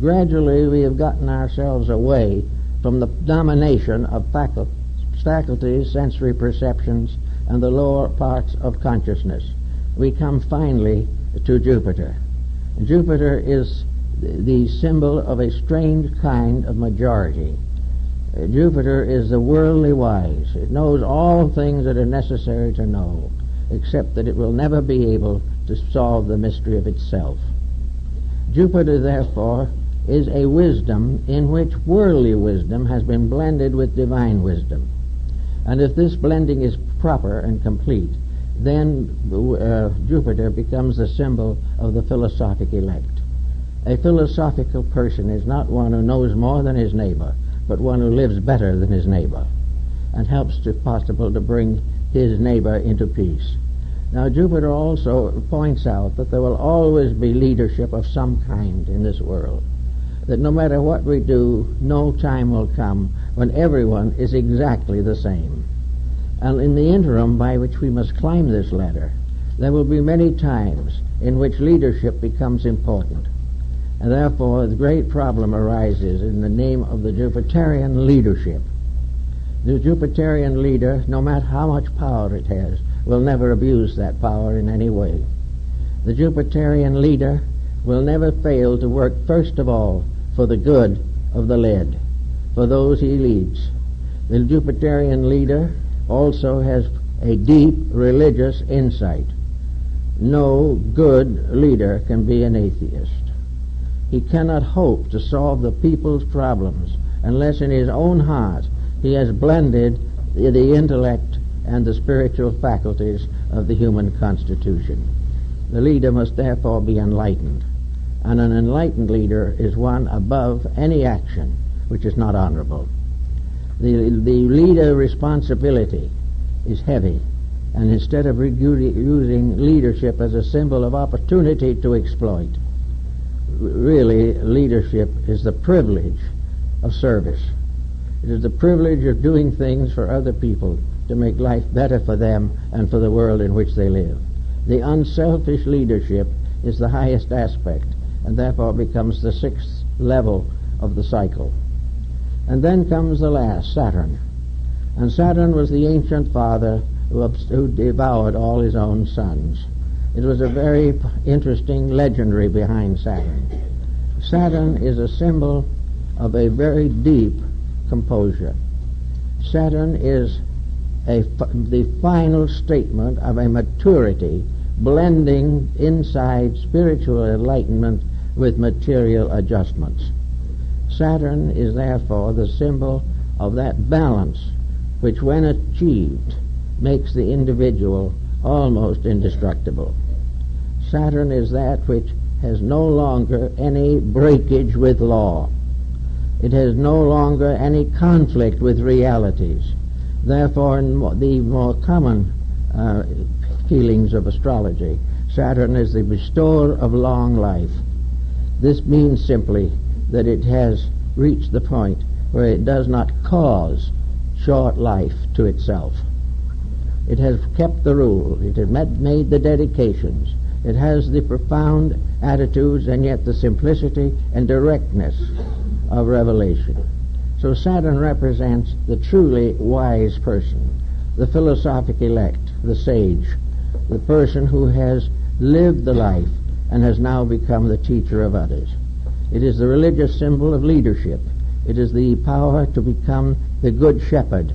S1: Gradually we have gotten ourselves away from the domination of faculties, sensory perceptions, and the lower parts of consciousness. We come finally to Jupiter. Jupiter is the symbol of a strange kind of majority. Jupiter is the worldly wise. It knows all things that are necessary to know, except that it will never be able to solve the mystery of itself. Jupiter, therefore, is a wisdom in which worldly wisdom has been blended with divine wisdom. And if this blending is proper and complete, then Jupiter becomes the symbol of the philosophic elect. A philosophical person is not one who knows more than his neighbor, but one who lives better than his neighbor and helps, if possible, to bring his neighbor into peace. Now Jupiter also points out that there will always be leadership of some kind in this world, that no matter what we do, no time will come when everyone is exactly the same. And in the interim by which we must climb this ladder, there will be many times in which leadership becomes important. And therefore the great problem arises in the name of the Jupiterian leadership. The Jupiterian leader, no matter how much power it has, will never abuse that power in any way. The Jupiterian leader will never fail to work first of all for the good of the led, for those he leads. The Jupiterian leader also has a deep religious insight. No good leader can be an atheist. He cannot hope to solve the people's problems unless in his own heart he has blended the intellect and the spiritual faculties of the human constitution. The leader must therefore be enlightened, and an enlightened leader is one above any action which is not honorable. The leader responsibility is heavy, and instead of using leadership as a symbol of opportunity to exploit, really leadership is the privilege of service. It is the privilege of doing things for other people to make life better for them and for the world in which they live. The unselfish leadership is the highest aspect, and therefore becomes the sixth level of the cycle. And then comes the last, Saturn. And Saturn was the ancient father who devoured all his own sons. It was a very interesting legendary behind Saturn. Saturn is a symbol of a very deep composure. Saturn is the final statement of a maturity blending inside spiritual enlightenment with material adjustments. Saturn is therefore the symbol of that balance which, when achieved, makes the individual almost indestructible. Saturn is that which has no longer any breakage with law. It has no longer any conflict with realities. Therefore, in the more common feelings of astrology, Saturn is the bestower of long life. This means simply that it has reached the point where it does not cause short life to itself. It has kept the rule. It has made the dedications. It has the profound attitudes and yet the simplicity and directness of revelation. So Saturn represents the truly wise person, the philosophic elect, the sage, the person who has lived the life and has now become the teacher of others. It is the religious symbol of leadership. It is the power to become the good shepherd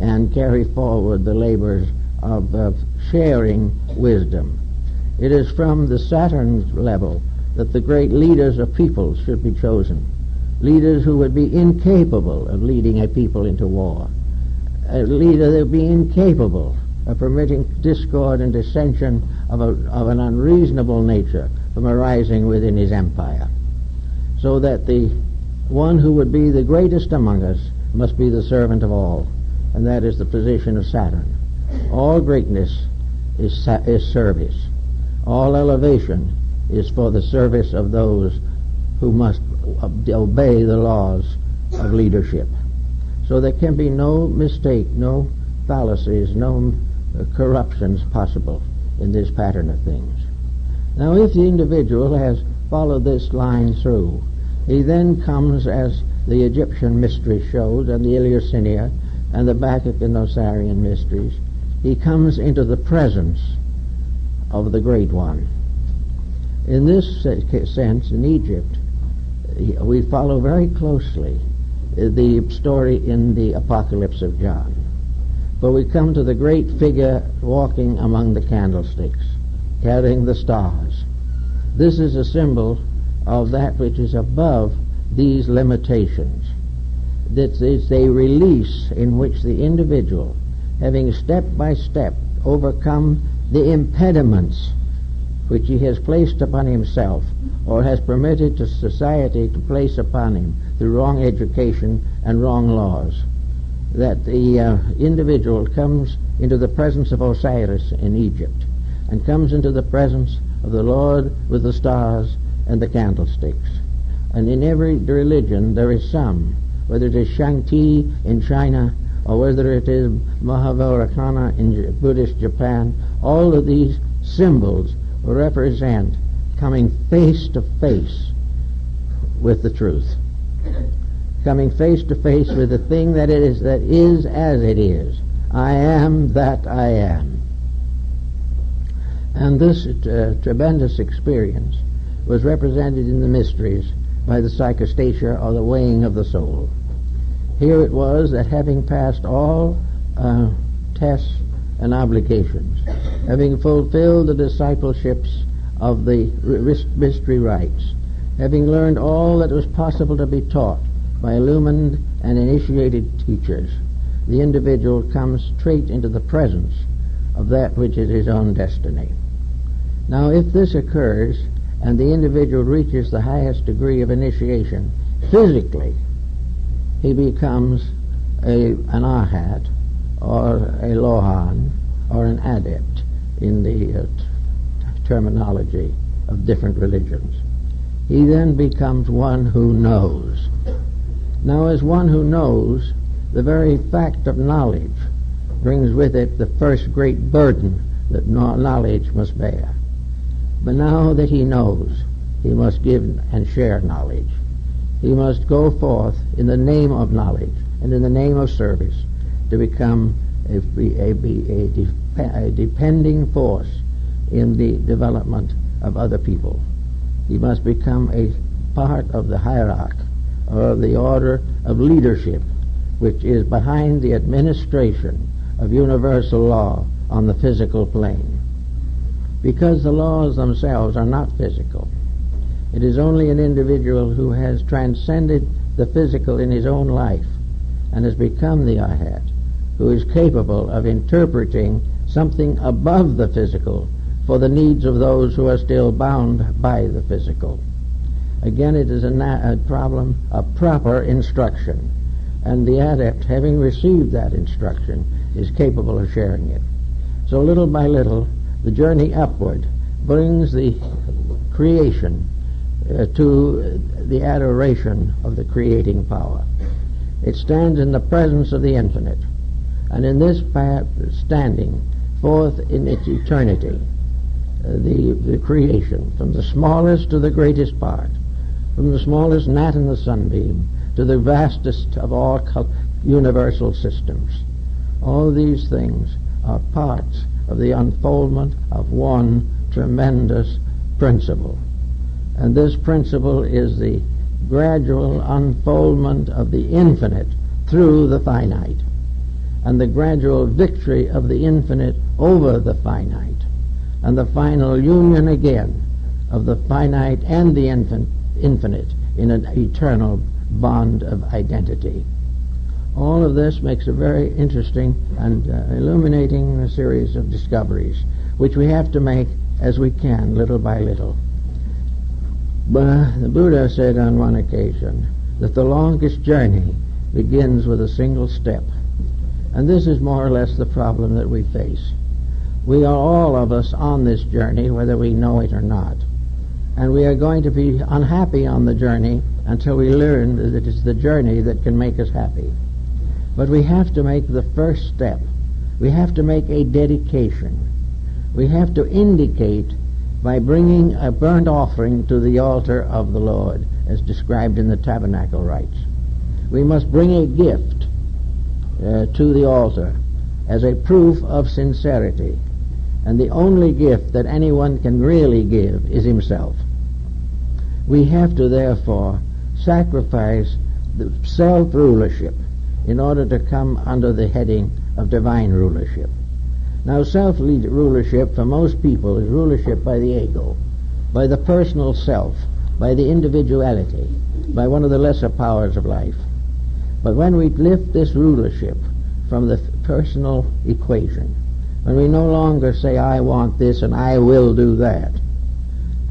S1: and carry forward the labors of sharing wisdom. It is from the Saturn level that the great leaders of peoples should be chosen. Leaders who would be incapable of leading a people into war. A leader that would be incapable of permitting discord and dissension of an unreasonable nature from arising within his empire. So that the one who would be the greatest among us must be the servant of all, and that is the position of Saturn. All greatness is service. All elevation is for the service of those who must obey the laws of leadership. So there can be no mistake, no fallacies, no corruptions possible in this pattern of things. Now, if the individual has followed this line through, he then comes, as the Egyptian mystery shows, and the Eleusinian and the Bacchic and Osirian mysteries, he comes into the presence of the Great One. In this sense, in Egypt, we follow very closely the story in the Apocalypse of John. For we come to the great figure walking among the candlesticks, carrying the stars. This is a symbol of that which is above these limitations. This is a release in which the individual, having step by step overcome the impediments which he has placed upon himself or has permitted to society to place upon him through wrong education and wrong laws, that the individual comes into the presence of Osiris in Egypt and comes into the presence of the Lord with the stars and the candlesticks. And in every religion there is some, whether it is Shangti in China or whether it is Mahavairocana in Buddhist Japan, all of these symbols represent coming face to face with the truth, coming face to face with the thing that is as it is. I am that I am. And this tremendous experience was represented in the mysteries by the psychostatia, or the weighing of the soul. Here it was that, having passed all tests and obligations, having fulfilled the discipleships of the mystery rites, having learned all that was possible to be taught by illumined and initiated teachers, the individual comes straight into the presence of that which is his own destiny. Now, if this occurs and the individual reaches the highest degree of initiation physically, he becomes an arhat or a lohan or an adept in the terminology of different religions. He then becomes one who knows. Now, as one who knows, the very fact of knowledge brings with it the first great burden that knowledge must bear. But now that he knows, he must give and share knowledge. He must go forth in the name of knowledge and in the name of service to become a depending force in the development of other people. He must become a part of the hierarchy or of the order of leadership which is behind the administration of universal law on the physical plane. Because the laws themselves are not physical. It is only an individual who has transcended the physical in his own life and has become the arhat, who is capable of interpreting something above the physical for the needs of those who are still bound by the physical. Again, it is a problem of proper instruction, and the adept, having received that instruction, is capable of sharing it. So little by little, the journey upward brings the creation to the adoration of the creating power. It stands in the presence of the infinite, and in this standing forth in its eternity, the creation, from the smallest to the greatest part, from the smallest gnat in the sunbeam to the vastest of all universal systems. All these things are parts of the unfoldment of one tremendous principle. And this principle is the gradual unfoldment of the infinite through the finite, and the gradual victory of the infinite over the finite, and the final union again of the finite and the infinite in an eternal bond of identity. All of this makes a very interesting and illuminating series of discoveries, which we have to make as we can, little by little. But the Buddha said on one occasion that the longest journey begins with a single step. And this is more or less the problem that we face. We are all of us on this journey, whether we know it or not. And we are going to be unhappy on the journey until we learn that it is the journey that can make us happy. But we have to make the first step. We have to make a dedication. We have to indicate by bringing a burnt offering to the altar of the Lord, as described in the tabernacle rites. We must bring a gift to the altar as a proof of sincerity. And the only gift that anyone can really give is himself. We have to therefore sacrifice the self-rulership in order to come under the heading of divine rulership. Now, self-rulership for most people is rulership by the ego, by the personal self, by the individuality, by one of the lesser powers of life. But when we lift this rulership from the personal equation, when we no longer say, I want this and I will do that,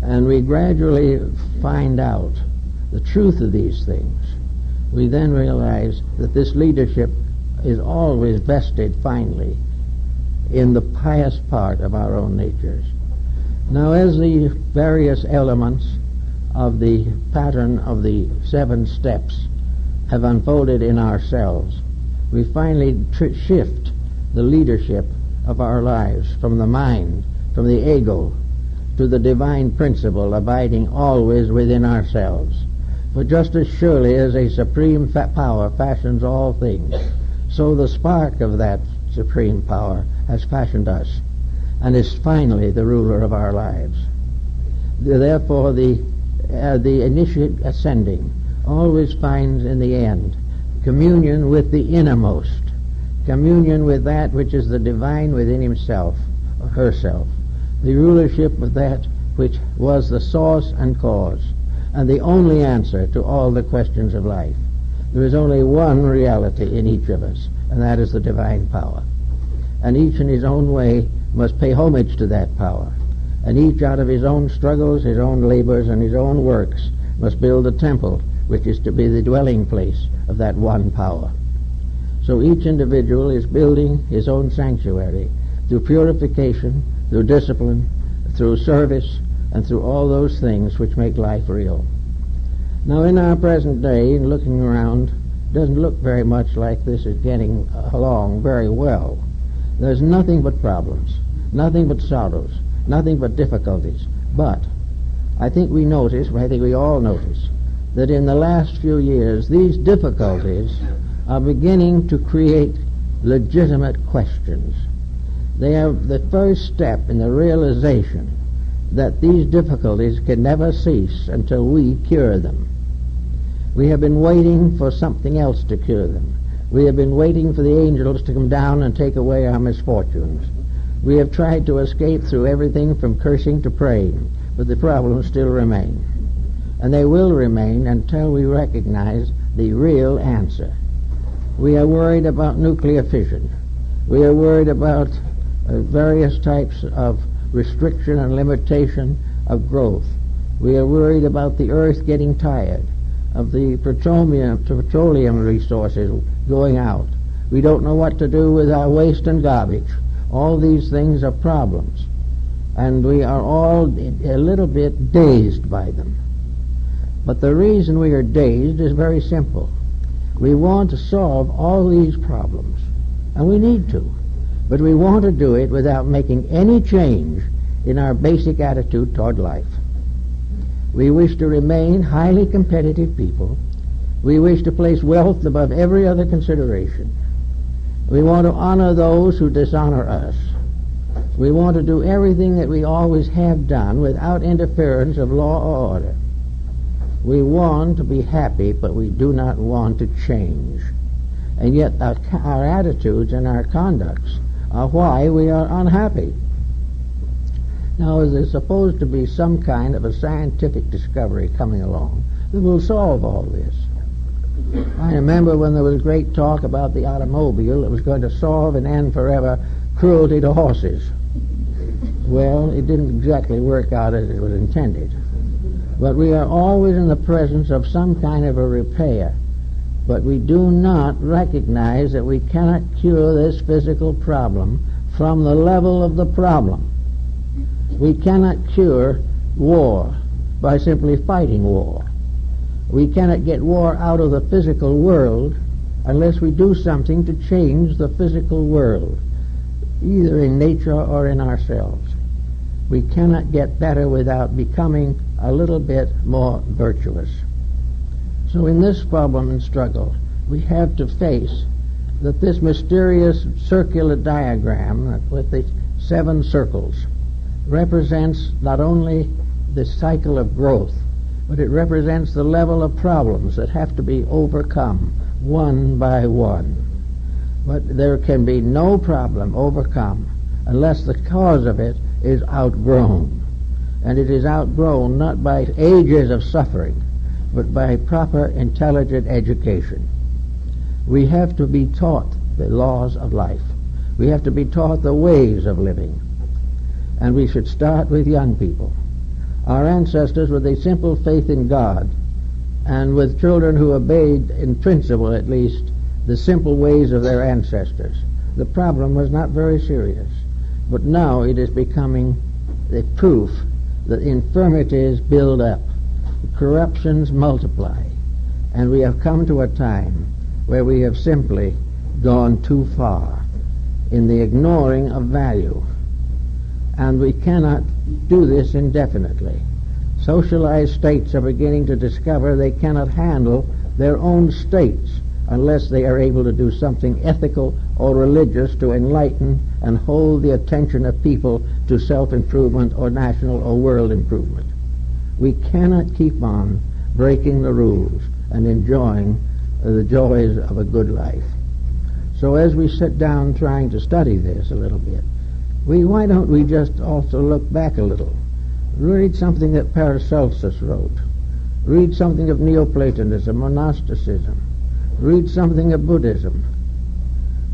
S1: and we gradually find out the truth of these things, we then realize that this leadership is always vested finally in the pious part of our own natures. Now, as the various elements of the pattern of the 7 steps have unfolded in ourselves, we finally shift the leadership of our lives from the mind, from the ego, to the divine principle abiding always within ourselves. For just as surely as a supreme power fashions all things, so the spark of that supreme power has fashioned us and is finally the ruler of our lives. Therefore, the initiate ascending always finds in the end communion with the innermost, communion with that which is the divine within himself or herself, the rulership of that which was the source and cause, and the only answer to all the questions of life. There is only one reality in each of us, and that is the divine power. and each in his own way must pay homage to that power. And each out of his own struggles, his own labors, and his own works must build a temple which is to be the dwelling place of that one power. So each individual is building his own sanctuary through purification, through discipline, through service, and through all those things which make life real. Now in our present day, in looking around, doesn't look very much like this is getting along very well. There's nothing but problems, nothing but sorrows, nothing but difficulties. But I think we all notice, that in the last few years these difficulties are beginning to create legitimate questions. They are the first step in the realization that these difficulties can never cease until we cure them. We have been waiting for something else to cure them. We have been waiting for the angels to come down and take away our misfortunes. We have tried to escape through everything from cursing to praying, but the problems still remain. And they will remain until we recognize the real answer. We are worried about nuclear fission. We are worried about various types of restriction and limitation of growth. We are worried about the earth getting tired, of the petroleum resources going out. We don't know what to do with our waste and garbage. All these things are problems, and we are all a little bit dazed by them. But the reason we are dazed is very simple. We want to solve all these problems, and we need to, but we want to do it without making any change in our basic attitude toward life. We wish to remain highly competitive people. We wish to place wealth above every other consideration. We want to honor those who dishonor us. We want to do everything that we always have done without interference of law or order. We want to be happy, but we do not want to change. And yet our attitudes and our conducts are why we are unhappy. Now, there's supposed to be some kind of a scientific discovery coming along that will solve all this. I remember when there was great talk about the automobile that was going to solve and end forever cruelty to horses. Well, it didn't exactly work out as it was intended. But we are always in the presence of some kind of a repair. But we do not recognize that we cannot cure this physical problem from the level of the problem. We cannot cure war by simply fighting war. We cannot get war out of the physical world unless we do something to change the physical world, either in nature or in ourselves. We cannot get better without becoming a little bit more virtuous. So in this problem and struggle, we have to face that this mysterious circular diagram with the 7 circles represents not only the cycle of growth, but it represents the level of problems that have to be overcome one by one. But there can be no problem overcome unless the cause of it is outgrown. And it is outgrown not by ages of suffering, but by proper intelligent education. We have to be taught the laws of life. We have to be taught the ways of living. And we should start with young people. Our ancestors, with a simple faith in God, and with children who obeyed, in principle at least, the simple ways of their ancestors, the problem was not very serious. But now it is becoming the proof that infirmities build up, corruptions multiply, and we have come to a time where we have simply gone too far in the ignoring of value. And we cannot do this indefinitely. Socialized states are beginning to discover they cannot handle their own states unless they are able to do something ethical or religious to enlighten and hold the attention of people to self-improvement or national or world improvement. We cannot keep on breaking the rules and enjoying the joys of a good life. So as we sit down trying to study this a little bit, why don't we just also look back a little? Read something that Paracelsus wrote. Read something of Neoplatonism or Gnosticism. Read something of Buddhism.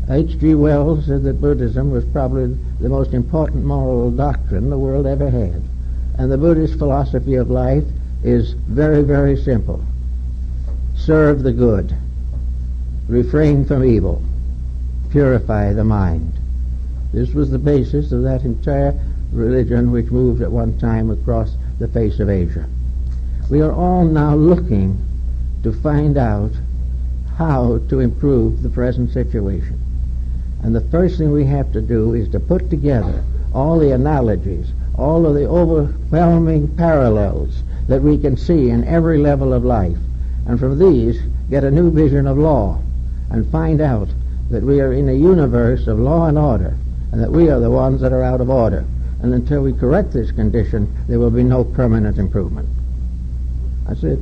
S1: H.G. Wells said that Buddhism was probably the most important moral doctrine the world ever had. And the Buddhist philosophy of life is very, very simple. Serve the good. Refrain from evil. Purify the mind. This was the basis of that entire religion which moved at one time across the face of Asia. We are all now looking to find out how to improve the present situation. And the first thing we have to do is to put together all the analogies, all of the overwhelming parallels that we can see in every level of life, and from these get a new vision of law and find out that we are in a universe of law and order, and that we are the ones that are out of order. And until we correct this condition, there will be no permanent improvement. That's it.